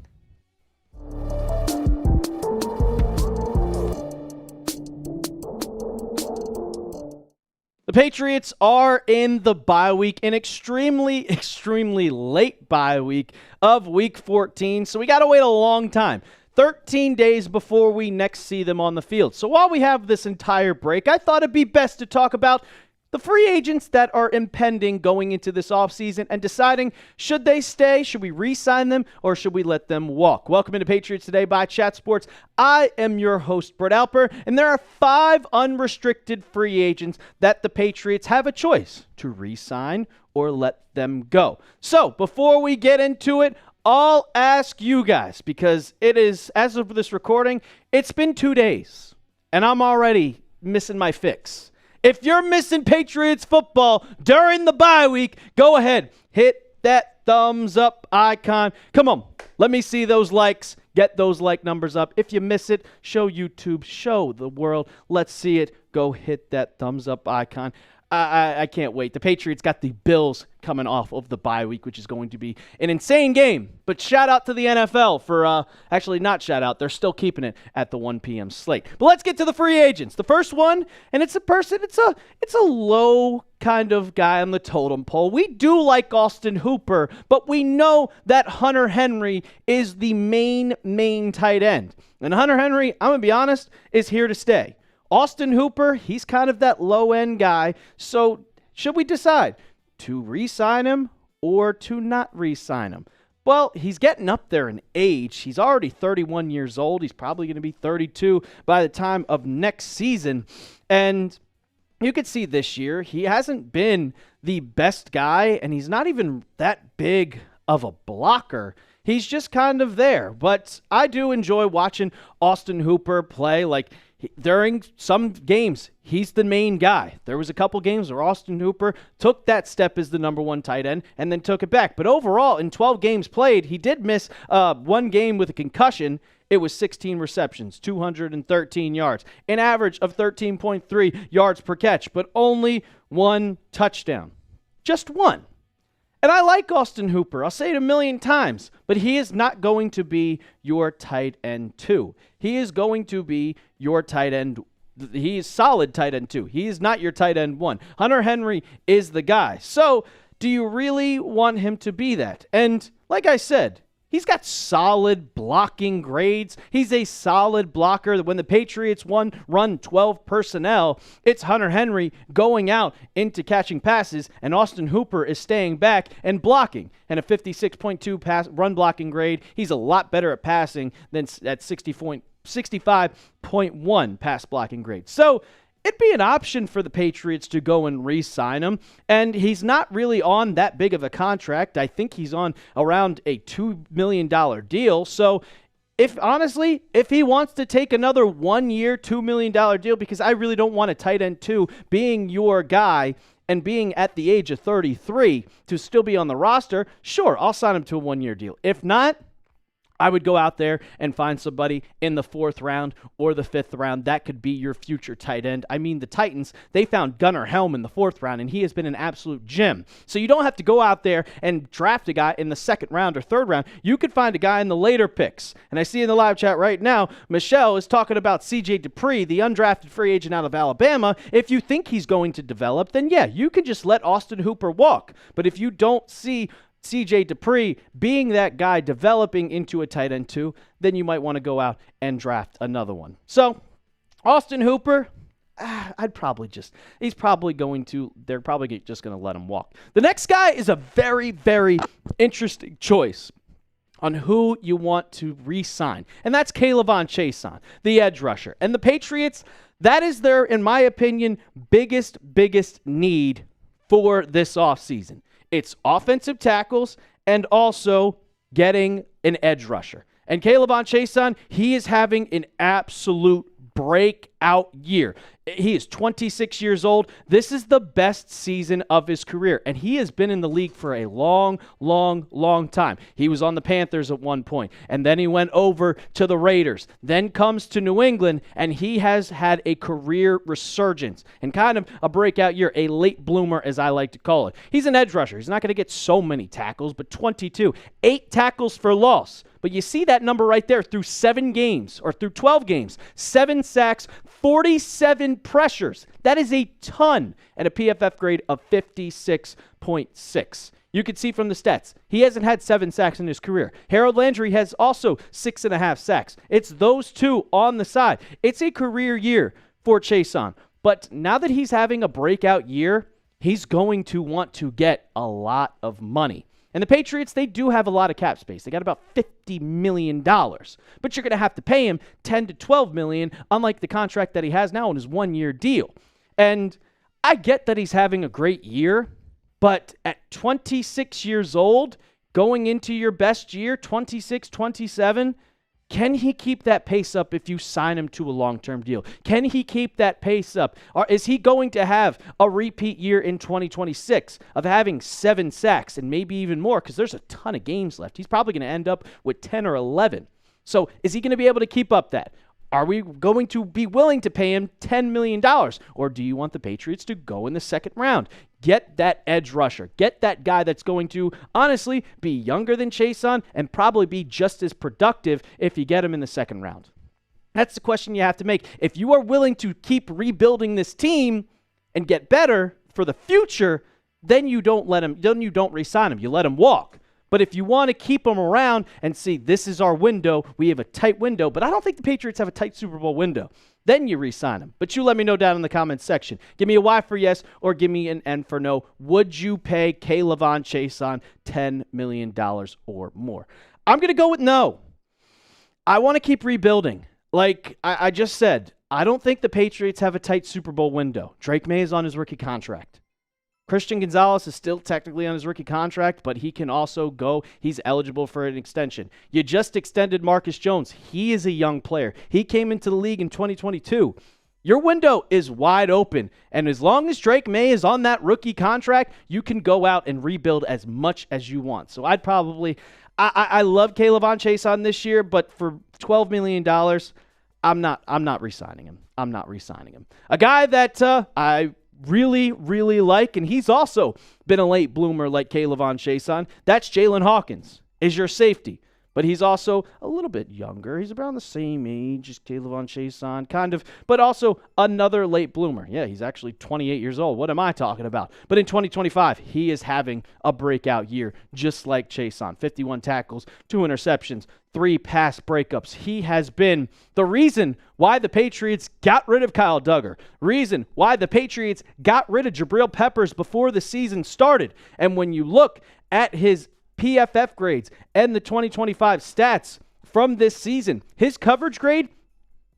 The Patriots are in the bye week, an extremely late bye week of week 14, so we got to wait a long time. 13 days before we next see them on the field. So while we have this entire break, I thought it'd be best to talk about the free agents that are impending going into this offseason and deciding, should they stay, should we re-sign them, or should we let them walk? Welcome into Patriots Today by Chat Sports. I am your host, Brett Alper, and there are 5 unrestricted free agents that the Patriots have a choice to re-sign or let them go. So before we get into it, I'll ask you guys, because it is, as of this recording, it's been 2 days, and I'm already missing my fix. If you're missing Patriots football during the bye week, go ahead, hit that thumbs up icon. Come on, let me see those likes. Get those like numbers up. If you miss it, show YouTube, show the world. Let's see it. Go hit that thumbs up icon. I can't wait. The Patriots got the Bills coming off of the bye week, which is going to be an insane game. But shout out to the NFL for, actually not shout out, they're still keeping it at the 1 p.m. slate. But let's get to the free agents. The first one, and it's a person, it's a low kind of guy on the totem pole. We do like Austin Hooper, but we know that Hunter Henry is the main tight end. And Hunter Henry, I'm going to be honest, is here to stay. Austin Hooper, he's kind of that low-end guy. So should we decide to re-sign him or to not re-sign him? Well, he's getting up there in age. He's already 31 years old. He's probably going to be 32 by the time of next season. And you could see this year, he hasn't been the best guy, and he's not even that big of a blocker. He's just kind of there. But I do enjoy watching Austin Hooper play. Like, during some games, he's the main guy. There was a couple games where Austin Hooper took that step as the number 1 tight end and then took it back. But overall, in 12 games played, he did miss one game with a concussion. It was 16 receptions, 213 yards, an average of 13.3 yards per catch, but only 1 touchdown. Just 1. And I like Austin Hooper. I'll say it a million times, but he is not going to be your tight end 2. He is going to be your tight end. He is solid tight end 2. He is not your tight end 1. Hunter Henry is the guy. So do you really want him to be that? And like I said, he's got solid blocking grades. He's a solid blocker. When the Patriots run 12 personnel, it's Hunter Henry going out into catching passes, and Austin Hooper is staying back and blocking. And a 56.2 run blocking grade. He's a lot better at passing than at 65.1 pass blocking grade. So it'd be an option for the Patriots to go and re-sign him, and he's not really on that big of a contract. I think he's on around a $2 million deal. So if he wants to take another 1-year, $2 million deal, because I really don't want a tight end 2 being your guy and being at the age of 33 to still be on the roster, sure, I'll sign him to a 1-year deal. If not, I would go out there and find somebody in the 4th round or the 5th round. That could be your future tight end. I mean, the Titans, they found Gunnar Helm in the 4th round, and he has been an absolute gem. So you don't have to go out there and draft a guy in the 2nd round or 3rd round. You could find a guy in the later picks. And I see in the live chat right now, Michelle is talking about C.J. Dupree, the undrafted free agent out of Alabama. If you think he's going to develop, then yeah, you can just let Austin Hooper walk. But if you don't see C.J. Dupree being that guy developing into a tight end 2, then you might want to go out and draft another one. So, Austin Hooper, they're probably just going to let him walk. The next guy is a very, very interesting choice on who you want to re-sign, and that's K'Lavon Chaisson, the edge rusher. And the Patriots, that is their, in my opinion, biggest need for this offseason. It's offensive tackles and also getting an edge rusher. And K'Lavon Chaisson, he is having an absolute breakout year. He is 26 years old. This is the best season of his career, and he has been in the league for a long time. He was on the Panthers at one point, and then he went over to the Raiders, then comes to New England, and he has had a career resurgence and kind of a breakout year, a late bloomer, as I like to call it. He's an edge rusher. He's not going to get so many tackles, but 22. 8 tackles for loss. But you see that number right there through 7 games, or through 12 games. 7 sacks, 47 pressures. That is a ton, and a PFF grade of 56.6. You can see from the stats, he hasn't had 7 sacks in his career. Harold Landry has also 6.5 sacks. It's those two on the side. It's a career year for Chason. But now that he's having a breakout year, he's going to want to get a lot of money. And the Patriots, they do have a lot of cap space. They got about $50 million. But you're going to have to pay him $10 to $12 million, unlike the contract that he has now on his one-year deal. And I get that he's having a great year, but at 26 years old, going into your best year, 26, 27, can he keep that pace up if you sign him to a long-term deal? Can he keep that pace up? Or is he going to have a repeat year in 2026 of having 7 sacks and maybe even more, because there's a ton of games left? He's probably going to end up with 10 or 11. So is he going to be able to keep up that? Are we going to be willing to pay him $10 million? Or do you want the Patriots to go in the second round? Get that edge rusher. Get that guy that's going to, honestly, be younger than Chason and probably be just as productive if you get him in the second round. That's the question you have to make. If you are willing to keep rebuilding this team and get better for the future, then you don't re-sign him. You let him walk. But if you want to keep him around and see, this is our window, we have a tight window, but I don't think the Patriots have a tight Super Bowl window, then you re-sign him. But you let me know down in the comments section. Give me a Y for yes or give me an N for no. Would you pay K'Lavon Chason $10 million or more? I'm going to go with no. I want to keep rebuilding. Like I just said, I don't think the Patriots have a tight Super Bowl window. Drake Maye is on his rookie contract. Christian Gonzalez is still technically on his rookie contract, but he can also go. He's eligible for an extension. You just extended Marcus Jones. He is a young player. He came into the league in 2022. Your window is wide open, and as long as Drake Maye is on that rookie contract, you can go out and rebuild as much as you want. So I'd probably, I love K'Lavon Chason this year, but for $12 million, I'm not re-signing him. I'm not re-signing him. A guy that I really, really like, and he's also been a late bloomer like K'Lavon Chason. That's Jalen Hawkins, is your safety. But he's also a little bit younger. He's around the same age as K'Lavon Chason, kind of, but also another late bloomer. Yeah, he's actually 28 years old. What am I talking about? But in 2025, he is having a breakout year, just like Chason. 51 tackles, 2 interceptions, 3 pass breakups. He has been the reason why the Patriots got rid of Kyle Duggar, reason why the Patriots got rid of Jabril Peppers before the season started. And when you look at his PFF grades and the 2025 stats from this season, his coverage grade,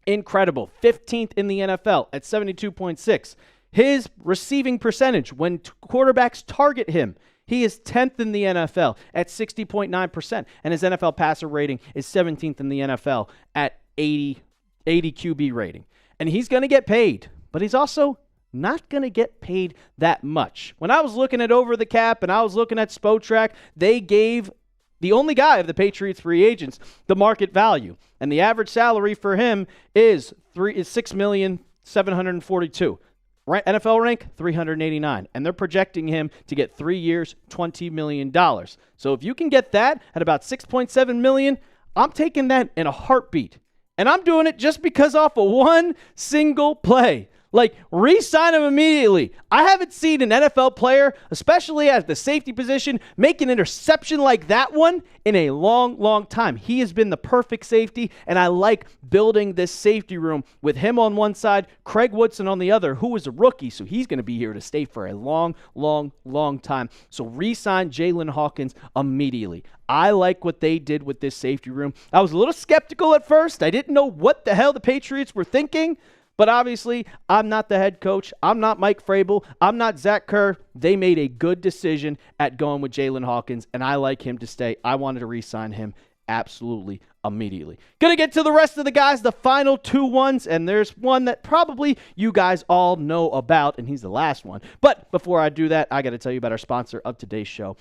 incredible. 15th in the NFL at 72.6. His receiving percentage when quarterbacks target him, he is 10th in the NFL at 60.9%. And his NFL passer rating is 17th in the NFL at 80 QB rating. And he's going to get paid, but he's also not going to get paid that much. When I was looking at Over the Cap and I was looking at Spotrac, they gave the only guy of the Patriots free agents the market value. And the average salary for him is $6,742,000. NFL rank, 389. And they're projecting him to get 3 years, $20 million. So if you can get that at about $6.7 million, I'm taking that in a heartbeat. And I'm doing it just because off of one single play. Like, re-sign him immediately. I haven't seen an NFL player, especially at the safety position, make an interception like that one in a long, long time. He has been the perfect safety, and I like building this safety room with him on one side, Craig Woodson on the other, who is a rookie, so he's going to be here to stay for a long, long, long time. So re-sign Jalen Hawkins immediately. I like what they did with this safety room. I was a little skeptical at first. I didn't know what the hell the Patriots were thinking. But obviously, I'm not the head coach. I'm not Mike Vrabel. I'm not Zach Kerr. They made a good decision at going with Jalen Hawkins, and I like him to stay. I wanted to re-sign him absolutely immediately. Going to get to the rest of the guys, the final 2 ones, and there's one that probably you guys all know about, and he's the last one. But before I do that, I got to tell you about our sponsor of today's show,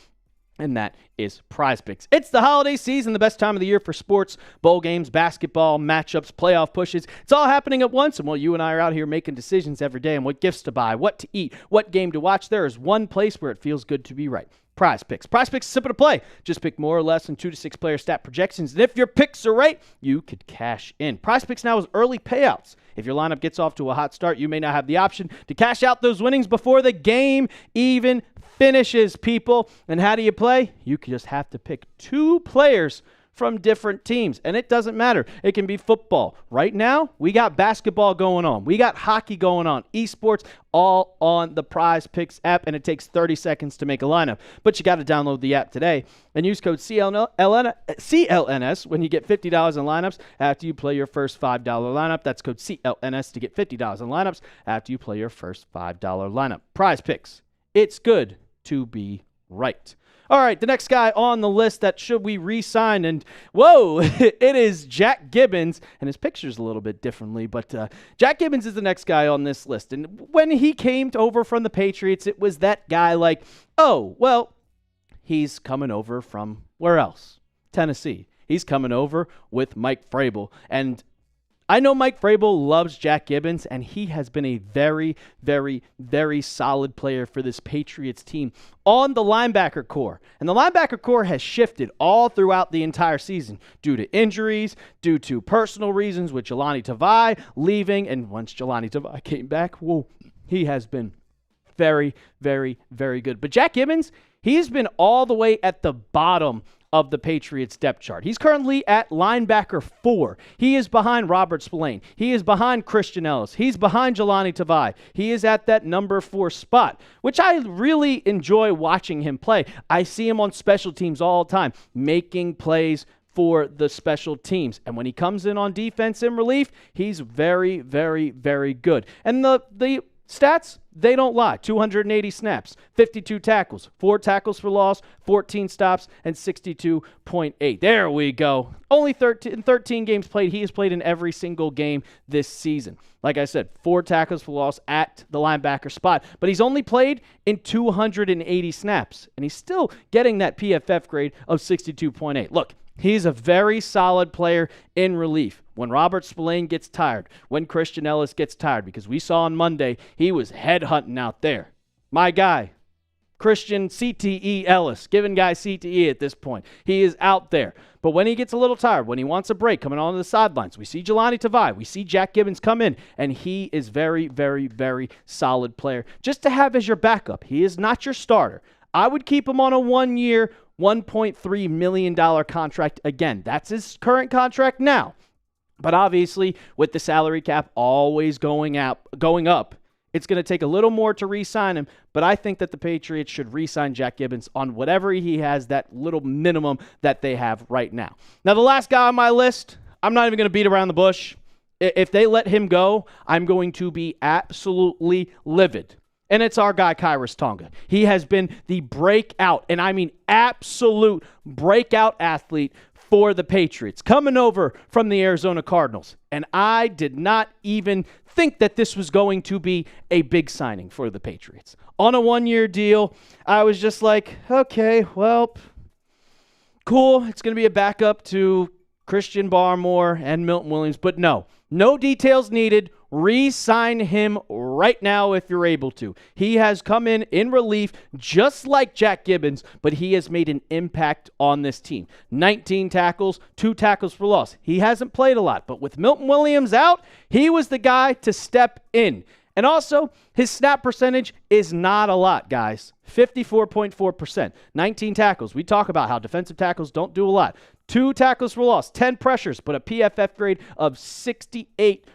and that is Prize Picks. It's the holiday season, the best time of the year for sports, bowl games, basketball, matchups, playoff pushes. It's all happening at once, and while you and I are out here making decisions every day on what gifts to buy, what to eat, what game to watch, there is one place where it feels good to be right. Prize Picks. Prize Picks is simple to play. Just pick more or less than 2 to 6 player stat projections, and if your picks are right, you could cash in. Prize Picks now has early payouts. If your lineup gets off to a hot start, you may now have the option to cash out those winnings before the game even finishes, people. And how do you play? You just have to pick 2 players from different teams, and it doesn't matter. It can be football. Right now, we got basketball going on. We got hockey going on. Esports, all on the Prize Picks app, and it takes 30 seconds to make a lineup. But you got to download the app today and use code CLNS when you get $50 in lineups after you play your first $5 lineup. That's code CLNS to get $50 in lineups after you play your first $5 lineup. Prize Picks. It's good to be right. All right, the next guy on the list that should we re-sign, and whoa, it is Jack Gibbens, and his picture's a little bit differently, but Jack Gibbens is the next guy on this list. And when he came over from the Patriots, it was that guy like, oh, well, he's coming over from where else? Tennessee. He's coming over with Mike Vrabel, and I know Mike Vrabel loves Jack Gibbens, and he has been a very, very, very solid player for this Patriots team on the linebacker core. And the linebacker core has shifted all throughout the entire season due to injuries, due to personal reasons with Jelani Tavai leaving. And once Jelani Tavai came back, whoa, he has been very, very, very good. But Jack Gibbens, he's been all the way at the bottom of the Patriots depth chart. He's currently at linebacker 4. He is behind Robert Spillane. He is behind Christian Ellis. He's behind Jelani Tavai. He is at that number 4 spot, which I really enjoy watching him play. I see him on special teams all the time, making plays for the special teams. And when he comes in on defense in relief, he's very, very, very good. And the stats, they don't lie. 280 snaps, 52 tackles, 4 tackles for loss, 14 stops, and 62.8. There we go. Only 13 games played. He has played in every single game this season. Like I said, 4 tackles for loss at the linebacker spot. But he's only played in 280 snaps, and he's still getting that PFF grade of 62.8. Look, he's a very solid player in relief. When Robert Spillane gets tired, when Christian Ellis gets tired, because we saw on Monday he was headhunting out there. My guy, Christian CTE Ellis, giving guy CTE at this point. He is out there. But when he gets a little tired, when he wants a break coming onto the sidelines, we see Jelani Tavai, we see Jack Gibbens come in, and he is very, very, very solid player. Just to have as your backup. He is not your starter. I would keep him on a 1-year, $1.3 million contract. Again, that's his current contract now. But obviously, with the salary cap always going up, it's going to take a little more to re-sign him. But I think that the Patriots should re-sign Jack Gibbens on whatever he has, that little minimum that they have right now. Now, the last guy on my list, I'm not even going to beat around the bush. If they let him go, I'm going to be absolutely livid. And it's our guy, Khyiris Tonga. He has been the breakout, and I mean absolute breakout athlete for the Patriots, coming over from the Arizona Cardinals. And I did not even think that this was going to be a big signing for the Patriots. On a 1-year deal, I was just like, okay, well, cool. It's going to be a backup to Christian Barmore and Milton Williams. But no details needed. Re-sign him right now if you're able to. He has come in relief just like Jack Gibbens, but he has made an impact on this team. 19 tackles, 2 tackles for loss. He hasn't played a lot, but with Milton Williams out, he was the guy to step in. And also, his snap percentage is not a lot, guys. 54.4%. 19 tackles. We talk about how defensive tackles don't do a lot. 2 tackles for loss, 10 pressures, but a PFF grade of 68%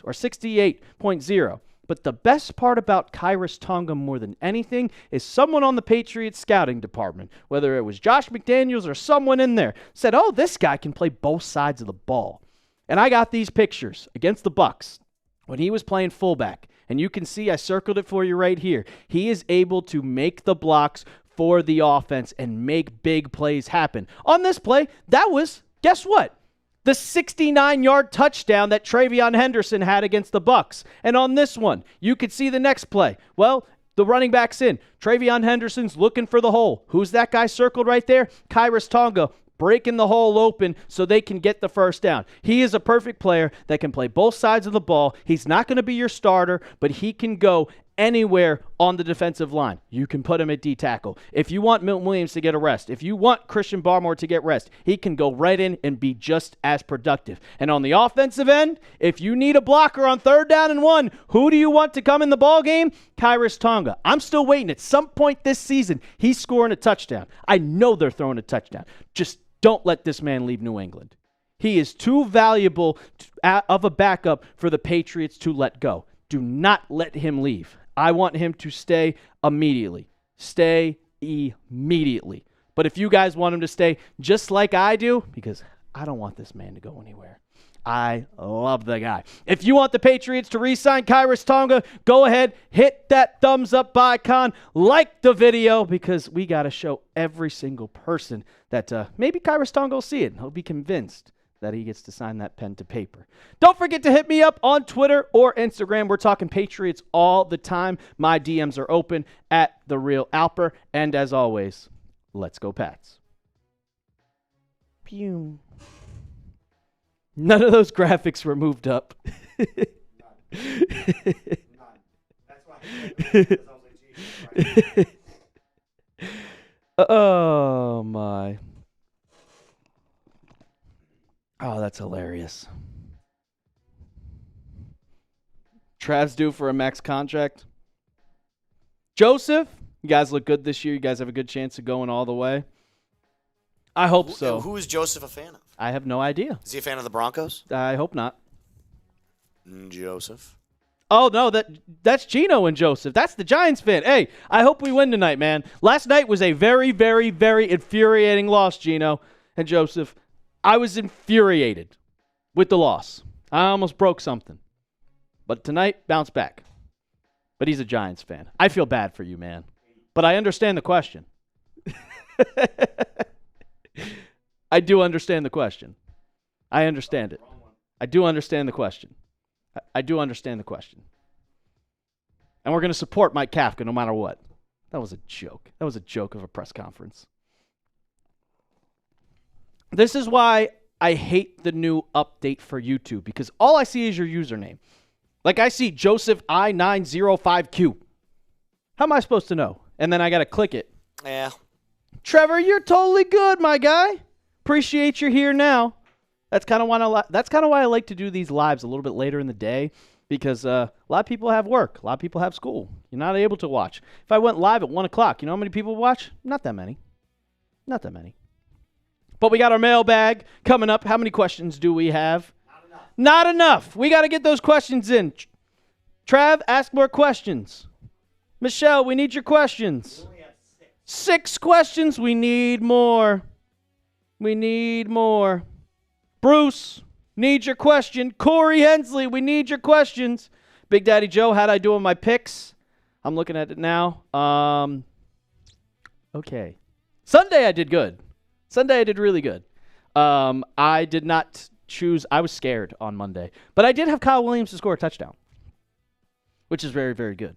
or 68.0. But the best part about Khyiris Tonga more than anything is someone on the Patriots scouting department, whether it was Josh McDaniels or someone in there, said, oh, this guy can play both sides of the ball. And I got these pictures against the Bucs when he was playing fullback. And you can see I circled it for you right here. He is able to make the blocks for the offense and make big plays happen. On this play, that was, guess what? The 69-yard touchdown that TreVeyon Henderson had against the Bucs. And on this one, you could see the next play. Well, the running back's in. TreVeyon Henderson's looking for the hole. Who's that guy circled right there? Khyiris Tonga, breaking the hole open so they can get the first down. He is a perfect player that can play both sides of the ball. He's not going to be your starter, but he can go anywhere on the defensive line, you can put him at D tackle. If you want Milton Williams to get a rest, if you want Christian Barmore to get rest, he can go right in and be just as productive. And on the offensive end, if you need a blocker on 3rd down and 1, who do you want to come in the ball game? Kairos Tonga. I'm still waiting. At some point this season, he's scoring a touchdown. I know they're throwing a touchdown. Just don't let this man leave New England. He is too valuable of a backup for the Patriots to let go. Do not let him leave. I want him to stay immediately. Stay immediately. But if you guys want him to stay just like I do, because I don't want this man to go anywhere. I love the guy. If you want the Patriots to re-sign Kairos Tonga, go ahead, hit that thumbs up icon, like the video, because we got to show every single person that maybe Kairos Tonga will see it. He'll be convinced that he gets to sign that pen to paper. Don't forget to hit me up on Twitter or Instagram. We're talking Patriots all the time. My DMs are open at The Real Alper. And as always, let's go Pats. Pew. None of those graphics were moved up. None. That's why I was like, geez, right. Oh, my. Oh, that's hilarious. Trav's due for a max contract. Joseph, you guys look good this year. You guys have a good chance of going all the way. I hope so. Who is Joseph a fan of? I have no idea. Is he a fan of the Broncos? I hope not. Joseph. Oh, no, that's Gino and Joseph. That's the Giants fan. Hey, I hope we win tonight, man. Last night was a very, very, very infuriating loss, Gino and Joseph. I was infuriated with the loss. I almost broke something. But tonight, bounce back. But he's a Giants fan. I feel bad for you, man. But I understand the question. I do understand the question. I understand it. I do understand the question. I do understand the question. And we're going to support Mike Kafka no matter what. That was a joke. That was a joke of a press conference. This is why I hate the new update for YouTube, because all I see is your username. Like I see Joseph I905Q. How am I supposed to know? And then I got to click it. Yeah. Trevor, you're totally good, my guy. Appreciate you're here now. That's kind of why I like to do these lives a little bit later in the day, because a lot of people have work. A lot of people have school. You're not able to watch. If I went live at 1 o'clock, you know how many people watch? Not that many. Not that many. But we got our mailbag coming up. How many questions do we have? Not enough. Not enough. We got to get those questions in. Trav, ask more questions. Michelle, we need your questions. We only have 6. 6 questions. We need more. We need more. Bruce, need your question. Corey Hensley, we need your questions. Big Daddy Joe, how'd I do on my picks? I'm looking at it now. Okay. Sunday I did good. Sunday I did really good. I did not choose. I was scared on Monday. But I did have Kyle Williams to score a touchdown, which is very, very good.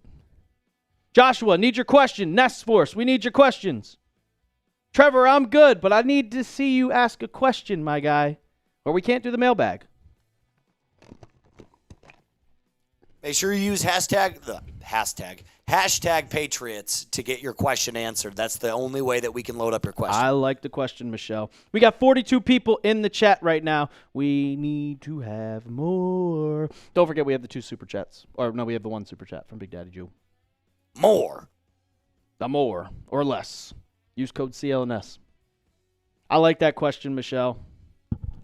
Joshua, need your question. Nest Force, we need your questions. Trevor, I'm good, but I need to see you ask a question, my guy, or we can't do the mailbag. Make sure you use hashtag Patriots to get your question answered. That's the only way that we can load up your question. I like the question, Michelle. We got 42 people in the chat right now. We need to have more. Don't forget we have the 2 super chats. Or no, we have the 1 super chat from Big Daddy Joe. More. The more or less. Use code CLNS. I like that question, Michelle.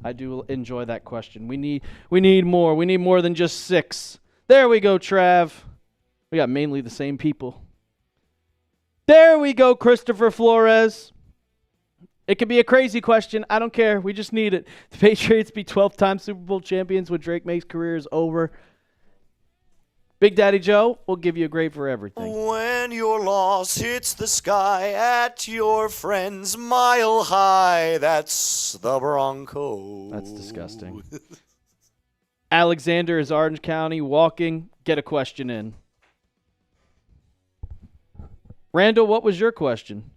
I do enjoy that question. We need more. We need more than just 6. There we go, Trav. We got mainly the same people. There we go, Christopher Flores. It could be a crazy question. I don't care. We just need it. The Patriots be 12-time Super Bowl champions when Drake Maye's career is over. Big Daddy Joe, we'll give you a grade for everything. When your loss hits the sky at your friend's mile high, that's the Broncos. That's disgusting. Alexander is Orange County walking. Get a question in. Randall, what was your question?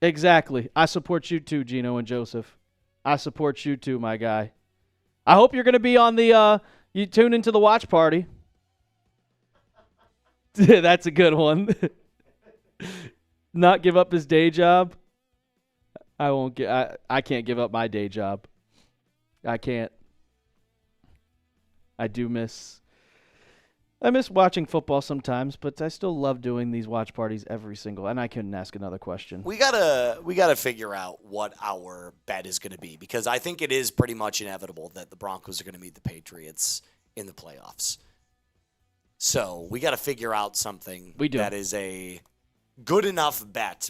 Exactly. I support you too, Gino and Joseph. I support you too, my guy. I hope you're going to be on the, you tune into the watch party. That's a good one. Not give up his day job. I can't give up my day job. I can't. I miss watching football sometimes, but I still love doing these watch parties every single. And I couldn't ask another question. We gotta figure out what our bet is going to be, because I think it is pretty much inevitable that the Broncos are going to meet the Patriots in the playoffs. So we got to figure out something that is a good enough bet.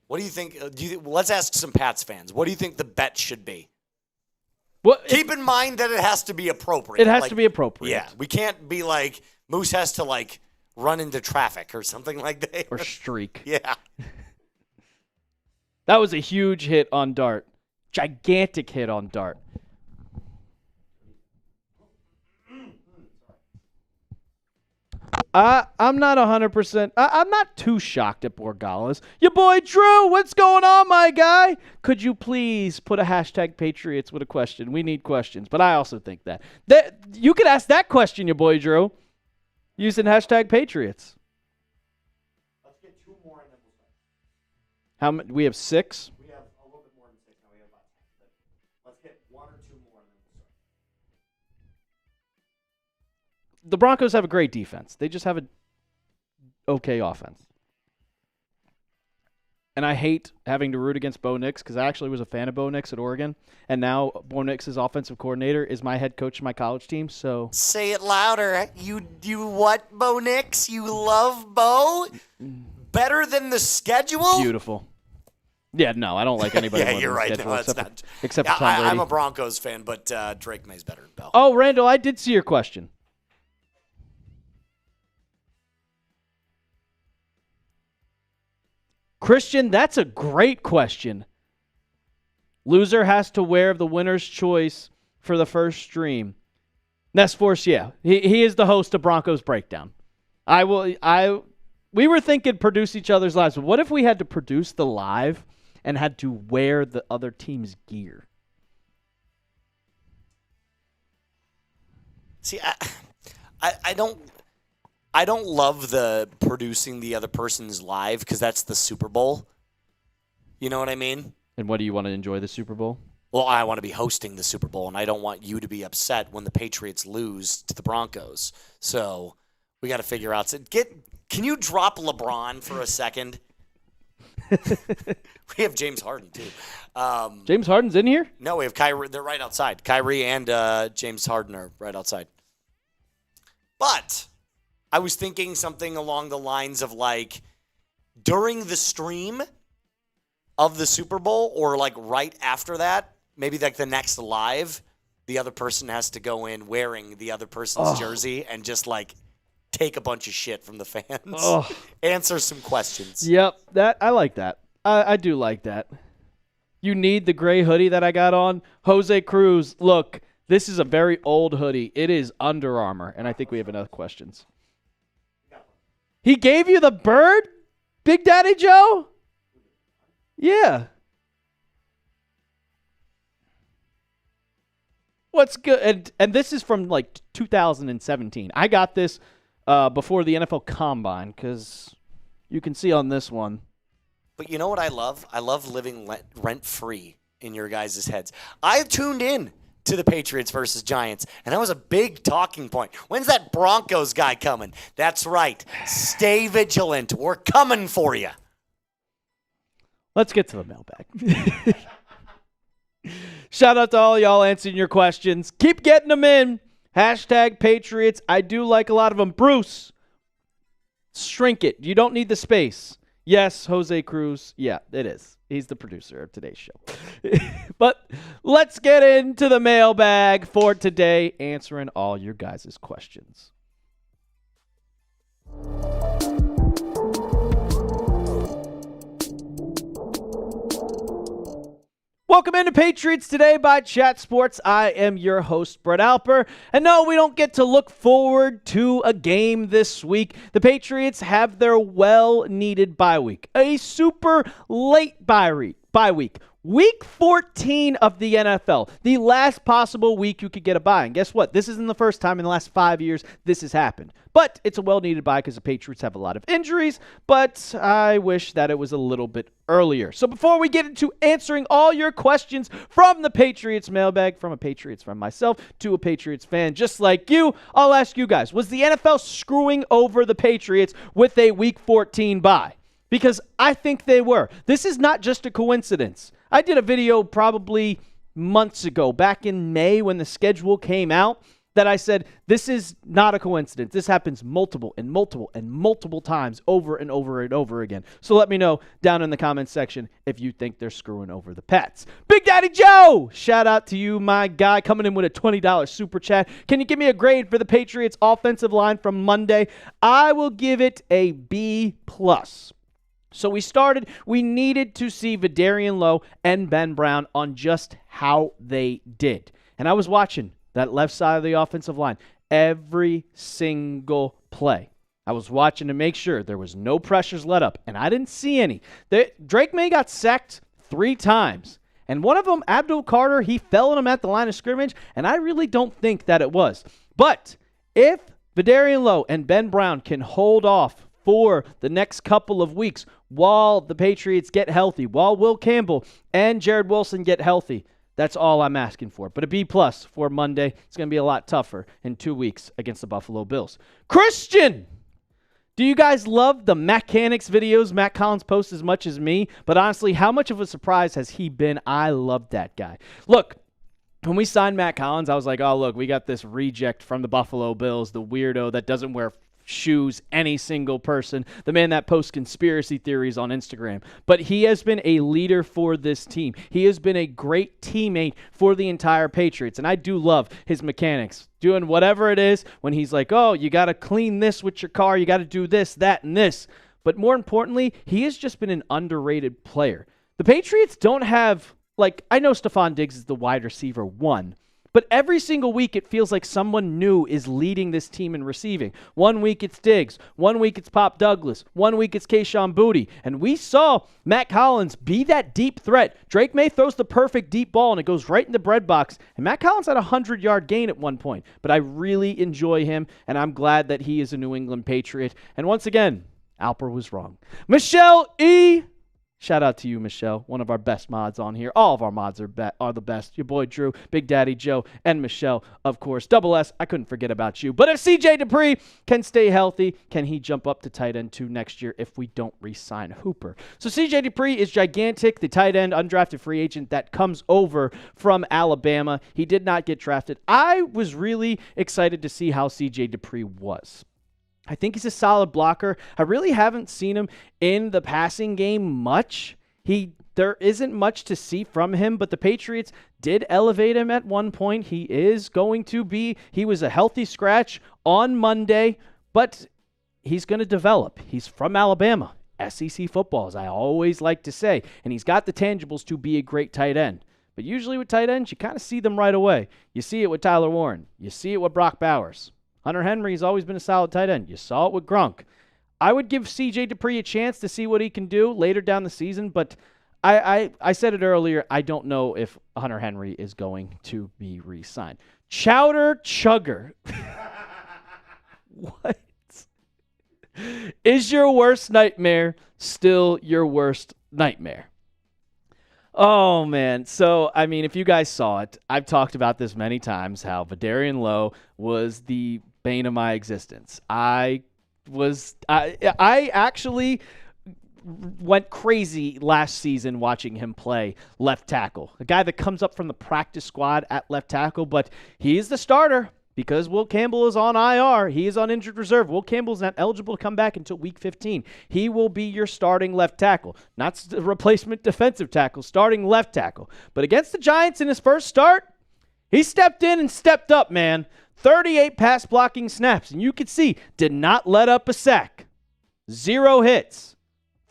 What do you think? Let's ask some Pats fans. What do you think the bet should be? Keep in mind that it has to be appropriate. It has to be appropriate. Yeah, we can't be like Moose has to like run into traffic or something like that. Or streak. Yeah. That was a huge hit on Dart. Gigantic hit on Dart. I'm not 100%. I'm not too shocked at Borgalas. Your boy Drew, what's going on, my guy? Could you please put a hashtag Patriots with a question? We need questions. But I also think that you could ask that question, your boy Drew, using hashtag Patriots. Let's get 2 more and then we'll start. How many? We have 6. We have a little bit more than 6 now. We have about 10. But let's get 1 or 2 more and then we'll start. The Broncos have a great defense. They just have an okay offense. And I hate having to root against Bo Nix because I actually was a fan of Bo Nix at Oregon. And now Bo Nix's offensive coordinator is my head coach of my college team. So say it louder. You what, Bo Nix? You love Bo? Better than the schedule? Beautiful. Yeah, no, I don't like anybody. Yeah, you're right. Schedule, No, except for Tom Brady. I'm a Broncos fan, but Drake Maye's better than Bo. Oh, Randall, I did see your question. Christian, that's a great question. Loser has to wear the winner's choice for the first stream. Nestforce, yeah. He is the host of Broncos Breakdown. We were thinking produce each other's lives, but what if we had to produce the live and had to wear the other team's gear? See, I don't love the producing the other person's live because that's the Super Bowl. You know what I mean? And what do you want to enjoy the Super Bowl? Well, I want to be hosting the Super Bowl, and I don't want you to be upset when the Patriots lose to the Broncos. So we got to figure out. Can you drop LeBron for a second? We have James Harden, too. James Harden's in here? No, we have Kyrie. They're right outside. Kyrie and James Harden are right outside. But I was thinking something along the lines of like during the stream of the Super Bowl or like right after that, maybe like the next live, the other person has to go in wearing the other person's jersey and just like take a bunch of shit from the fans. Answer some questions. Yep, I like that. I do like that. You need the gray hoodie that I got on. Jose Cruz, look, this is a very old hoodie. It is Under Armour, and I think we have enough questions. He gave you the bird? Big Daddy Joe? Yeah. What's good? And this is from like 2017. I got this before the NFL Combine because you can see on this one. But you know what I love? I love living rent-free in your guys' heads. I tuned in to the Patriots versus Giants, and that was a big talking point. When's that Broncos guy coming? That's right. Stay vigilant. We're coming for you. Let's get to the mailbag. Shout out to all y'all answering your questions. Keep getting them in. Hashtag Patriots. I do like a lot of them. Bruce, shrink it. You don't need the space. Yes, Jose Cruz. Yeah, it is. He's the producer of today's show. But let's get into the mailbag for today, answering all your guys' questions. Welcome into Patriots Today by Chat Sports. I am your host, Brett Alper. And no, we don't get to look forward to a game this week. The Patriots have their well-needed bye week, a super late bye week. bye week. Week 14 of the NFL, the last possible week you could get a bye. And guess what? This isn't the first time in the last 5 years this has happened. But it's a well-needed bye because the Patriots have a lot of injuries, but I wish that it was a little bit earlier. So before we get into answering all your questions from the Patriots mailbag, from a Patriots fan myself to a Patriots fan just like you, I'll ask you guys, was the NFL screwing over the Patriots with a Week 14 bye? Because I think they were. This is not just a coincidence. I did a video probably months ago, back in May when the schedule came out, that I said, this is not a coincidence. This happens multiple times over and over and over again. So let me know down in the comments section if you think they're screwing over the Pats. Big Daddy Joe, shout out to you, my guy, coming in with a $20 super chat. Can you give me a grade for the Patriots offensive line from Monday? I will give it a B+. So we needed to see Vidarian Lowe and Ben Brown on just how they did. And I was watching that left side of the offensive line every single play. I was watching to make sure there was no pressures let up, and I didn't see any. Drake Maye got sacked 3 times. And one of them, Abdul Carter, he fell on him at the line of scrimmage, and I really don't think that it was. But if Vidarian Lowe and Ben Brown can hold off for the next couple of weeks while the Patriots get healthy, while Will Campbell and Jared Wilson get healthy, that's all I'm asking for. But a B+ for Monday. It's going to be a lot tougher in 2 weeks against the Buffalo Bills. Christian! Do you guys love the mechanics videos Matt Collins posts as much as me? But honestly, how much of a surprise has he been? I love that guy. Look, when we signed Matt Collins, I was like, oh, look, we got this reject from the Buffalo Bills, the weirdo that doesn't wear shoes, any single person, the man that posts conspiracy theories on Instagram. But he has been a leader for this team. He has been a great teammate for the entire Patriots, and I do love his mechanics. Doing whatever it is when he's like, oh, you got to clean this with your car, you got to do this, that, and this. But more importantly, he has just been an underrated player. The Patriots don't have, I know Stephon Diggs is the wide receiver 1, but every single week, it feels like someone new is leading this team in receiving. 1 week, it's Diggs. 1 week, it's Pop Douglas. 1 week, it's Kayshon Boutte. And we saw Matt Collins be that deep threat. Drake Maye throws the perfect deep ball, and it goes right in the bread box. And Matt Collins had a 100-yard gain at one point. But I really enjoy him, and I'm glad that he is a New England Patriot. And once again, Alper was wrong. Michelle E., shout out to you, Michelle, one of our best mods on here. All of our mods are the best. Your boy Drew, Big Daddy Joe, and Michelle, of course. Double S, I couldn't forget about you. But if CJ Dupree can stay healthy, can he jump up to tight end 2 next year if we don't re-sign Hooper? So CJ Dupree is gigantic, the tight end, undrafted free agent that comes over from Alabama. He did not get drafted. I was really excited to see how CJ Dupree was. I think he's a solid blocker. I really haven't seen him in the passing game much. There isn't much to see from him, but the Patriots did elevate him at one point. He was a healthy scratch on Monday, but he's going to develop. He's from Alabama, SEC football, as I always like to say, and he's got the tangibles to be a great tight end. But usually with tight ends, you kind of see them right away. You see it with Tyler Warren. You see it with Brock Bowers. Hunter Henry's always been a solid tight end. You saw it with Gronk. I would give CJ Dupree a chance to see what he can do later down the season, but I said it earlier, I don't know if Hunter Henry is going to be re-signed. Chowder Chugger. What? Is your worst nightmare still your worst nightmare? Oh, man. So, I mean, if you guys saw it, I've talked about this many times, how Vidarian Lowe was the bane of my existence. I actually went crazy last season watching him play left tackle. A guy that comes up from the practice squad at left tackle, but he's the starter because Will Campbell is on IR. He is on injured reserve. Will Campbell's not eligible to come back until week 15. He will be your starting left tackle, not the replacement defensive tackle, starting left tackle. But against the Giants in his first start, he stepped in and stepped up, man. 38 pass blocking snaps, and you could see, did not let up a sack. 0 hits.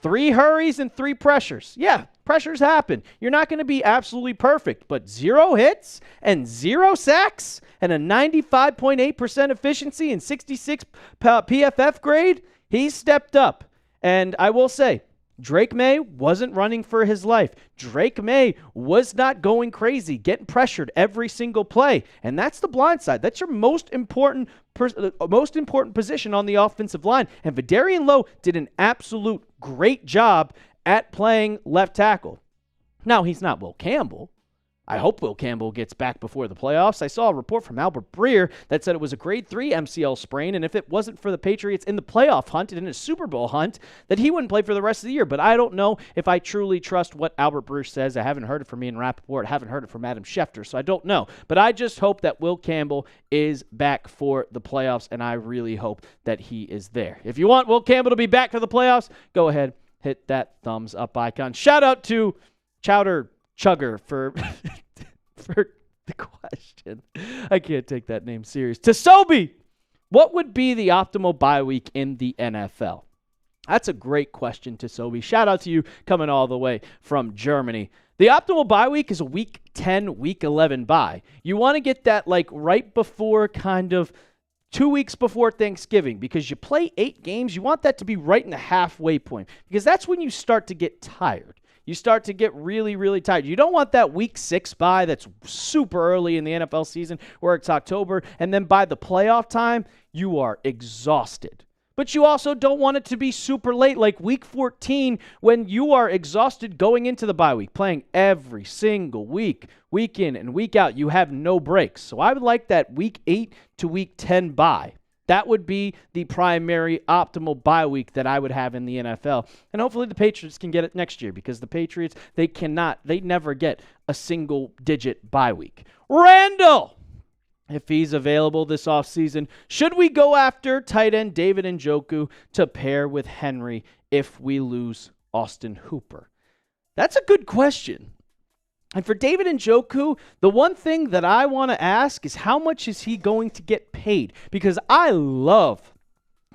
3 hurries and 3 pressures. Yeah, pressures happen. You're not going to be absolutely perfect, but 0 hits and 0 sacks and a 95.8% efficiency and 66 PFF grade, he stepped up. And I will say, Drake Maye wasn't running for his life. Drake Maye was not going crazy, getting pressured every single play. And that's the blind side. That's your most important position on the offensive line. And Vidarian Lowe did an absolute great job at playing left tackle. Now, he's not Will Campbell. I hope Will Campbell gets back before the playoffs. I saw a report from Alper that said it was a grade 3 MCL sprain, and if it wasn't for the Patriots in the playoff hunt and in a Super Bowl hunt, that he wouldn't play for the rest of the year. But I don't know if I truly trust what Alper says. I haven't heard it from Ian Rappaport. I haven't heard it from Adam Schefter, so I don't know. But I just hope that Will Campbell is back for the playoffs, and I really hope that he is there. If you want Will Campbell to be back for the playoffs, go ahead, hit that thumbs up icon. Shout out to Chowder Chugger for the question. I can't take that name serious. Tosobi, what would be the optimal bye week in the NFL? That's a great question, Tosobi. Shout out to you coming all the way from Germany. The optimal bye week is a week 10, week 11 bye. You want to get that like right before kind of 2 weeks before Thanksgiving because you play 8 games. You want that to be right in the halfway point because that's when you start to get tired. You start to get really, really tired. You don't want that week 6 bye that's super early in the NFL season where it's October, and then by the playoff time, you are exhausted. But you also don't want it to be super late, like week 14, when you are exhausted going into the bye week, playing every single week, week in and week out. You have no breaks. So I would like that week 8 to week 10 bye. That would be the primary optimal bye week that I would have in the NFL. And hopefully the Patriots can get it next year because the Patriots, they never get a single-digit bye week. Randall, if he's available this offseason, should we go after tight end David Njoku to pair with Henry if we lose Austin Hooper? That's a good question. And for David Njoku, the one thing that I want to ask is how much is he going to get paid? Because I love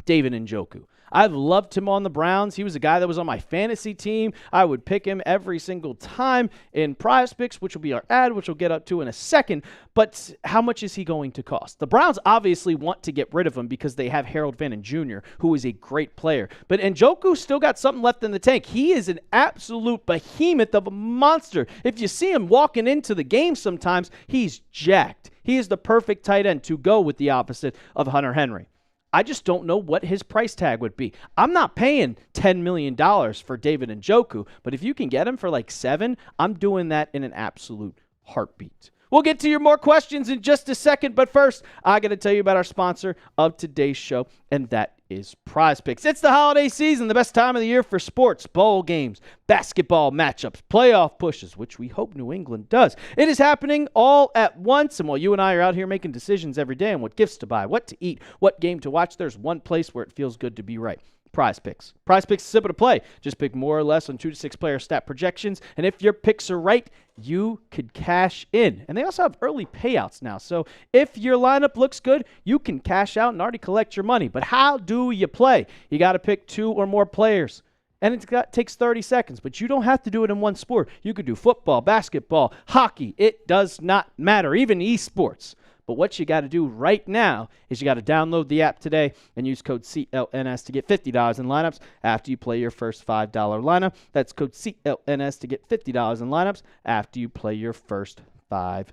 David Njoku. I've loved him on the Browns. He was a guy that was on my fantasy team. I would pick him every single time in Prize Picks, which will be our ad, which we'll get up to in a second. But how much is he going to cost? The Browns obviously want to get rid of him because they have Harold Vannon Jr., who is a great player. But Njoku still got something left in the tank. He is an absolute behemoth of a monster. If you see him walking into the game sometimes, he's jacked. He is the perfect tight end to go with the opposite of Hunter Henry. I just don't know what his price tag would be. I'm not paying $10 million for David Njoku, but if you can get him for like $7 million, I'm doing that in an absolute heartbeat. We'll get to your more questions in just a second, but first, I got to tell you about our sponsor of today's show, and that is Prize Picks. It's the holiday season, the best time of the year for sports, bowl games, basketball matchups, playoff pushes, which we hope New England does. It is happening all at once, and while you and I are out here making decisions every day on what gifts to buy, what to eat, what game to watch, there's one place where it feels good to be right. Prize Picks. Prize Picks is simple to play. Just pick more or less on 2 to 6 player stat projections, and if your picks are right, you could cash in. And they also have early payouts now, so if your lineup looks good, you can cash out and already collect your money. But how do you play? You got to pick 2 or more players, and it takes 30 seconds, but you don't have to do it in one sport. You could do football, basketball, hockey. It does not matter, even esports. But what you got to do right now is you got to download the app today and use code CLNS to get $50 in lineups after you play your first $5 lineup. That's code CLNS to get $50 in lineups after you play your first $5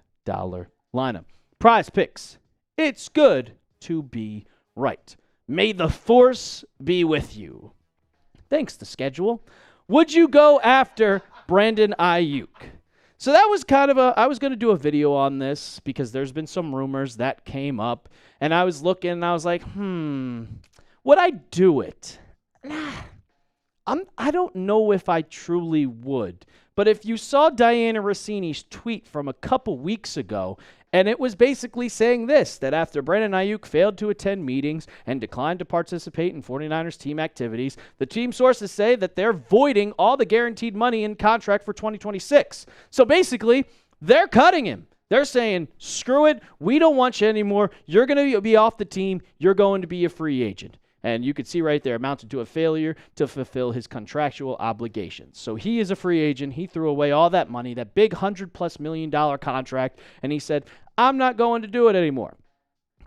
lineup. Prize Picks. It's good to be right. May the force be with you. Thanks, the schedule. Would you go after Brandon Ayuk? So that was kind of I was going to do a video on this because there's been some rumors that came up. And I was looking and I was like, would I do it? I don't know if I truly would. But if you saw Diana Rossini's tweet from a couple weeks ago, and it was basically saying this, that after Brandon Ayuk failed to attend meetings and declined to participate in 49ers team activities, the team sources say that they're voiding all the guaranteed money in contract for 2026. So basically, they're cutting him. They're saying, screw it, we don't want you anymore. You're going to be off the team. You're going to be a free agent. And you could see right there, amounted to a failure to fulfill his contractual obligations. So he is a free agent. He threw away all that money, that big $100+ million contract, and he said, I'm not going to do it anymore.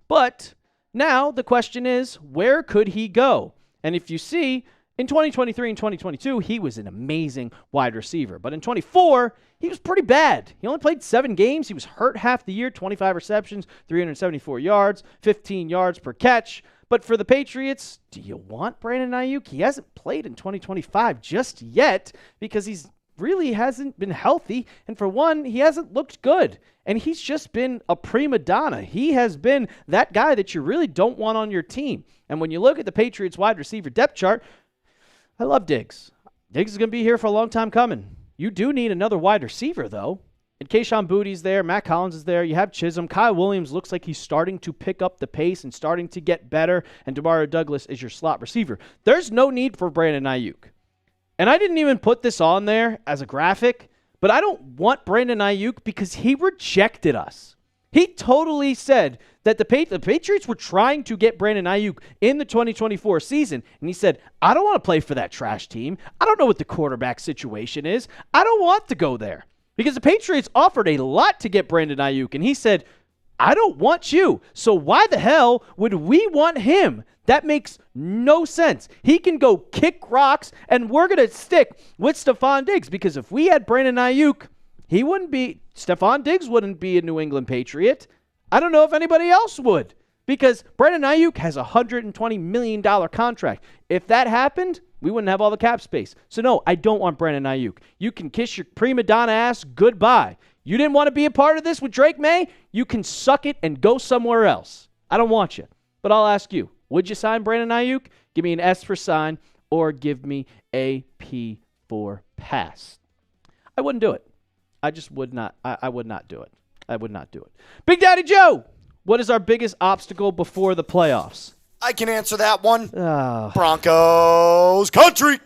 But now the question is, where could he go? And if you see, In 2023 and 2022, he was an amazing wide receiver. But in 24, he was pretty bad. He only played 7 games. He was hurt half the year, 25 receptions, 374 yards, 15 yards per catch. But for the Patriots, do you want Brandon Ayuk? He hasn't played in 2025 just yet because he's really hasn't been healthy. And for one, he hasn't looked good. And he's just been a prima donna. He has been that guy that you really don't want on your team. And when you look at the Patriots wide receiver depth chart, I love Diggs. Diggs is going to be here for a long time coming. You do need another wide receiver, though. And Kayshon Bouttie's there. Matt Collins is there. You have Chisholm. Kyle Williams looks like he's starting to pick up the pace and starting to get better. And Demario Douglas is your slot receiver. There's no need for Brandon Ayuk. And I didn't even put this on there as a graphic, but I don't want Brandon Ayuk because he rejected us. He totally said that the Patriots were trying to get Brandon Ayuk in the 2024 season, and he said, I don't want to play for that trash team. I don't know what the quarterback situation is. I don't want to go there. Because the Patriots offered a lot to get Brandon Ayuk, and he said, I don't want you. So why the hell would we want him? That makes no sense. He can go kick rocks, and we're going to stick with Stephon Diggs, because if we had Brandon Ayuk, Stephon Diggs wouldn't be a New England Patriot. I don't know if anybody else would, because Brandon Ayuk has a $120 million contract. If that happened, we wouldn't have all the cap space. So no, I don't want Brandon Ayuk. You can kiss your prima donna ass goodbye. You didn't want to be a part of this with Drake Maye? You can suck it and go somewhere else. I don't want you. But I'll ask you, would you sign Brandon Ayuk? Give me an S for sign or give me a P for pass. I wouldn't do it. I just would not. I would not do it. I would not do it. Big Daddy Joe, what is our biggest obstacle before the playoffs? I can answer that one. Broncos country.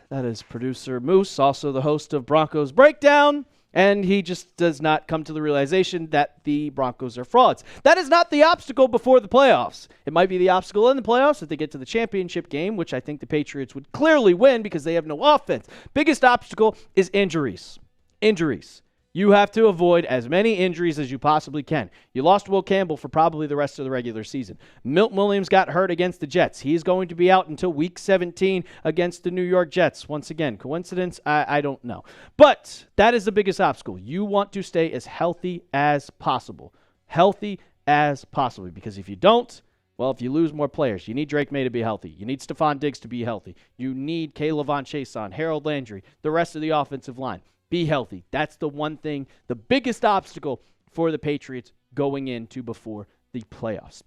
That is producer Moose, also the host of Broncos Breakdown. And he just does not come to the realization that the Broncos are frauds. That is not the obstacle before the playoffs. It might be the obstacle in the playoffs if they get to the championship game, which I think the Patriots would clearly win because they have no offense. Biggest obstacle is injuries. Injuries. You have to avoid as many injuries as you possibly can. You lost Will Campbell for probably the rest of the regular season. Milton Williams got hurt against the Jets. He's going to be out until week 17 against the New York Jets. Once again, coincidence? I don't know. But that is the biggest obstacle. You want to stay as healthy as possible. Healthy as possible. Because if you don't, well, if you lose more players, you need Drake Maye to be healthy. You need Stephon Diggs to be healthy. You need Caleb Von Chason, Harold Landry, the rest of the offensive line. Be healthy. That's the one thing, the biggest obstacle for the Patriots going into before the playoffs.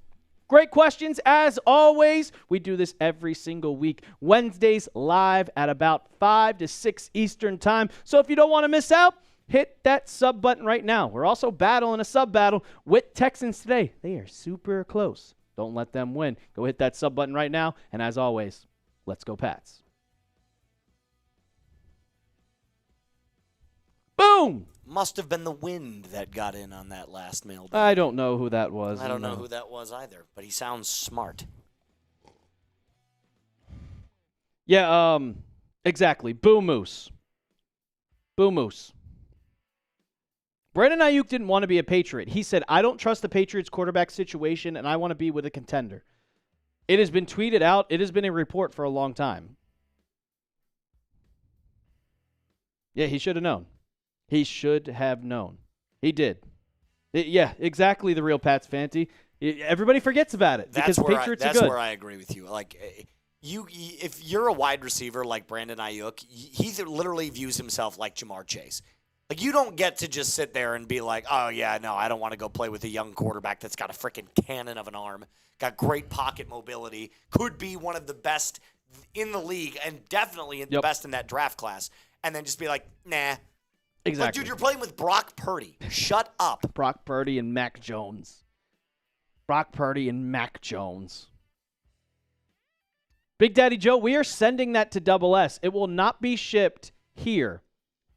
Great questions, as always. We do this every single week. Wednesdays live at about 5 to 6 Eastern time. So if you don't want to miss out, hit that sub button right now. We're also battling a sub battle with Texans today. They are super close. Don't let them win. Go hit that sub button right now. And as always, let's go Pats. Boom! Must have been the wind that got in on that last mailbag. I don't know who that was. I don't know who that was either, but he sounds smart. Yeah, exactly. Boo Moose. Boo Moose. Brandon Ayuk didn't want to be a Patriot. He said, I don't trust the Patriots quarterback situation, and I want to be with a contender. It has been tweeted out. It has been a report for a long time. Yeah, he should have known. He should have known. He did. Yeah, exactly, the real Pats Fanty. Everybody forgets about it because the Patriots are good. That's where I agree with you. Like, if you're a wide receiver like Brandon Ayuk, he literally views himself like Jamar Chase. Like, you don't get to just sit there and be like, oh, yeah, no, I don't want to go play with a young quarterback that's got a freaking cannon of an arm, got great pocket mobility, could be one of the best in the league and definitely the best in that draft class, and then just be like, nah. Exactly. Like, dude, you're playing with Brock Purdy. Shut up. Brock Purdy and Mac Jones. Brock Purdy and Mac Jones. Big Daddy Joe, we are sending that to Double S. It will not be shipped here.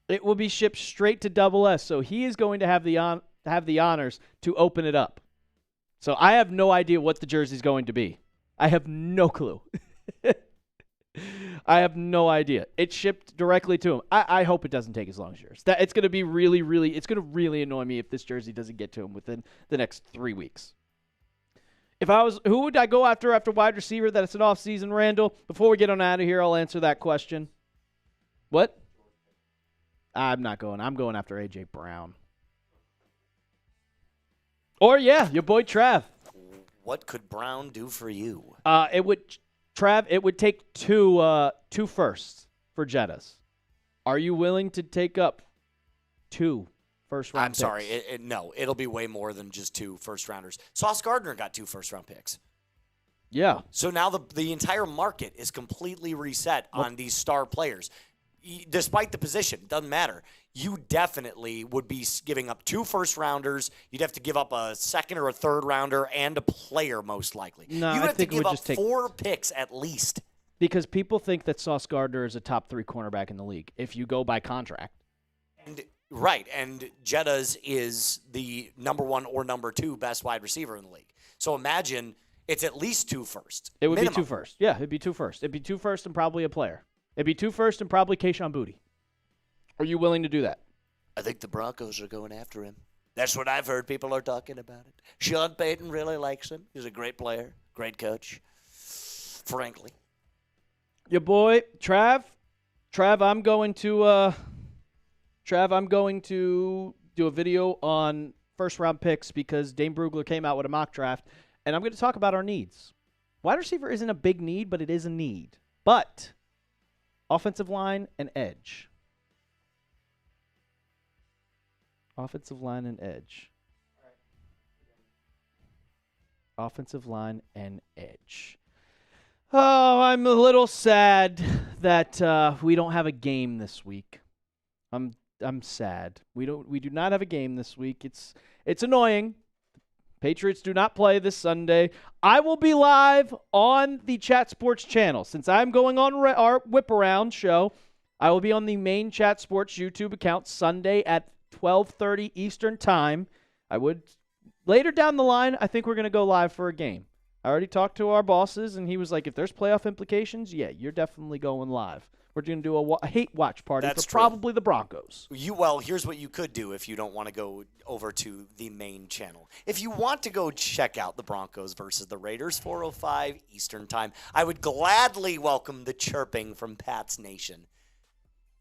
It will be shipped straight to Double S. So he is going to have the honors to open it up. So I have no idea what the jersey is going to be. I have no clue. I have no idea. It's shipped directly to him. I hope it doesn't take as long as yours. It's going to be it's going to really annoy me if this jersey doesn't get to him within the next 3 weeks. Who would I go after wide receiver that it's an off-season, Randall? Before we get on out of here, I'll answer that question. What? I'm not going. I'm going after A.J. Brown. Or, yeah, your boy Trav. What could Brown do for you? It would take two firsts for Jettas. Are you willing to take up 2 first-round picks? I'm sorry. No, it'll be way more than just 2 first-rounders. Sauce Gardner got 2 first-round picks. Yeah. So now the entire market is completely reset on these star players. Despite the position, doesn't matter. You definitely would be giving up 2 first-rounders. You'd have to give up a second or a third-rounder and a player, most likely. No, you I have think to it give would up just take 4 picks at least. Because people think that Sauce Gardner is a top 3 cornerback in the league if you go by contract. And Jettas is the number 1 or number 2 best wide receiver in the league. So imagine it's at least 2 firsts. It would minimum. be 2 firsts. Yeah, it'd be 2 firsts. It'd be 2 firsts and probably a player. It'd be 2 firsts and probably Kayshon Boutte. Are you willing to do that? I think the Broncos are going after him. That's what I've heard. People are talking about it. Sean Payton really likes him. He's a great player, great coach, frankly. Your boy, Trav, I'm going to do a video on first-round picks because Dane Brugler came out with a mock draft, and I'm going to talk about our needs. Wide receiver isn't a big need, but it is a need. But offensive line and edge. Offensive line and edge. Offensive line and edge. Oh, I'm a little sad that we don't have a game this week. I'm sad. We do not have a game this week. It's annoying. Patriots do not play this Sunday. I will be live on the Chat Sports channel. Since I'm going on our Whip Around show, I will be on the main Chat Sports YouTube account Sunday at 12:30 Eastern Time. Later down the line, I think we're going to go live for a game. I already talked to our bosses, and he was like, if there's playoff implications, yeah, you're definitely going live. We're going to do a hate watch party for probably the Broncos. Here's what you could do if you don't want to go over to the main channel. If you want to go check out the Broncos versus the Raiders, 4:05 Eastern Time, I would gladly welcome the chirping from Pat's Nation.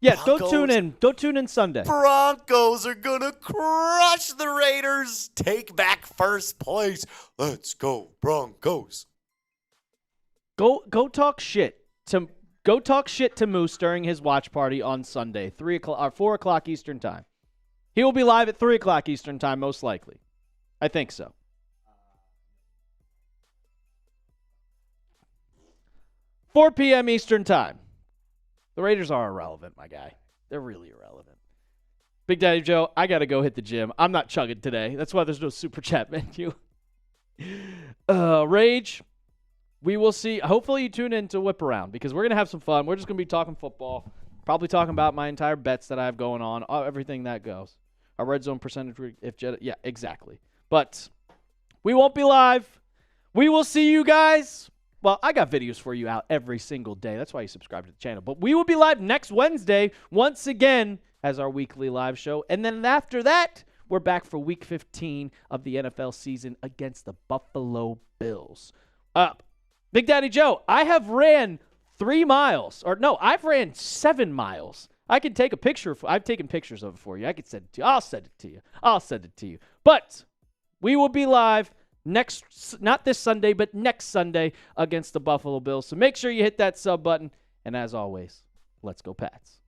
Yeah, Broncos, go tune in. Go tune in Sunday. Broncos are going to crush the Raiders. Take back first place. Let's go, Broncos. Go talk shit to Moose during his watch party on Sunday, 4 o'clock Eastern Time. He will be live at 3 o'clock Eastern Time, most likely. I think so. 4 p.m. Eastern Time. The Raiders are irrelevant, my guy. They're really irrelevant. Big Daddy Joe, I got to go hit the gym. I'm not chugging today. That's why there's no Super Chat menu. Rage, we will see. Hopefully you tune in to Whip Around because we're going to have some fun. We're just going to be talking football, probably talking about my entire bets that I have going on, everything that goes. Our red zone percentage, yeah, exactly. But we won't be live. We will see you guys. Well, I got videos for you out every single day. That's why you subscribe to the channel. But we will be live next Wednesday once again as our weekly live show. And then after that, we're back for Week 15 of the NFL season against the Buffalo Bills. Big Daddy Joe, I have ran 3 miles. I've ran 7 miles. I can take a picture. I've taken pictures of it for you. I can send it to you. I'll send it to you. But we will be live not this Sunday, but next Sunday against the Buffalo Bills. So make sure you hit that sub button. And as always, let's go Pats.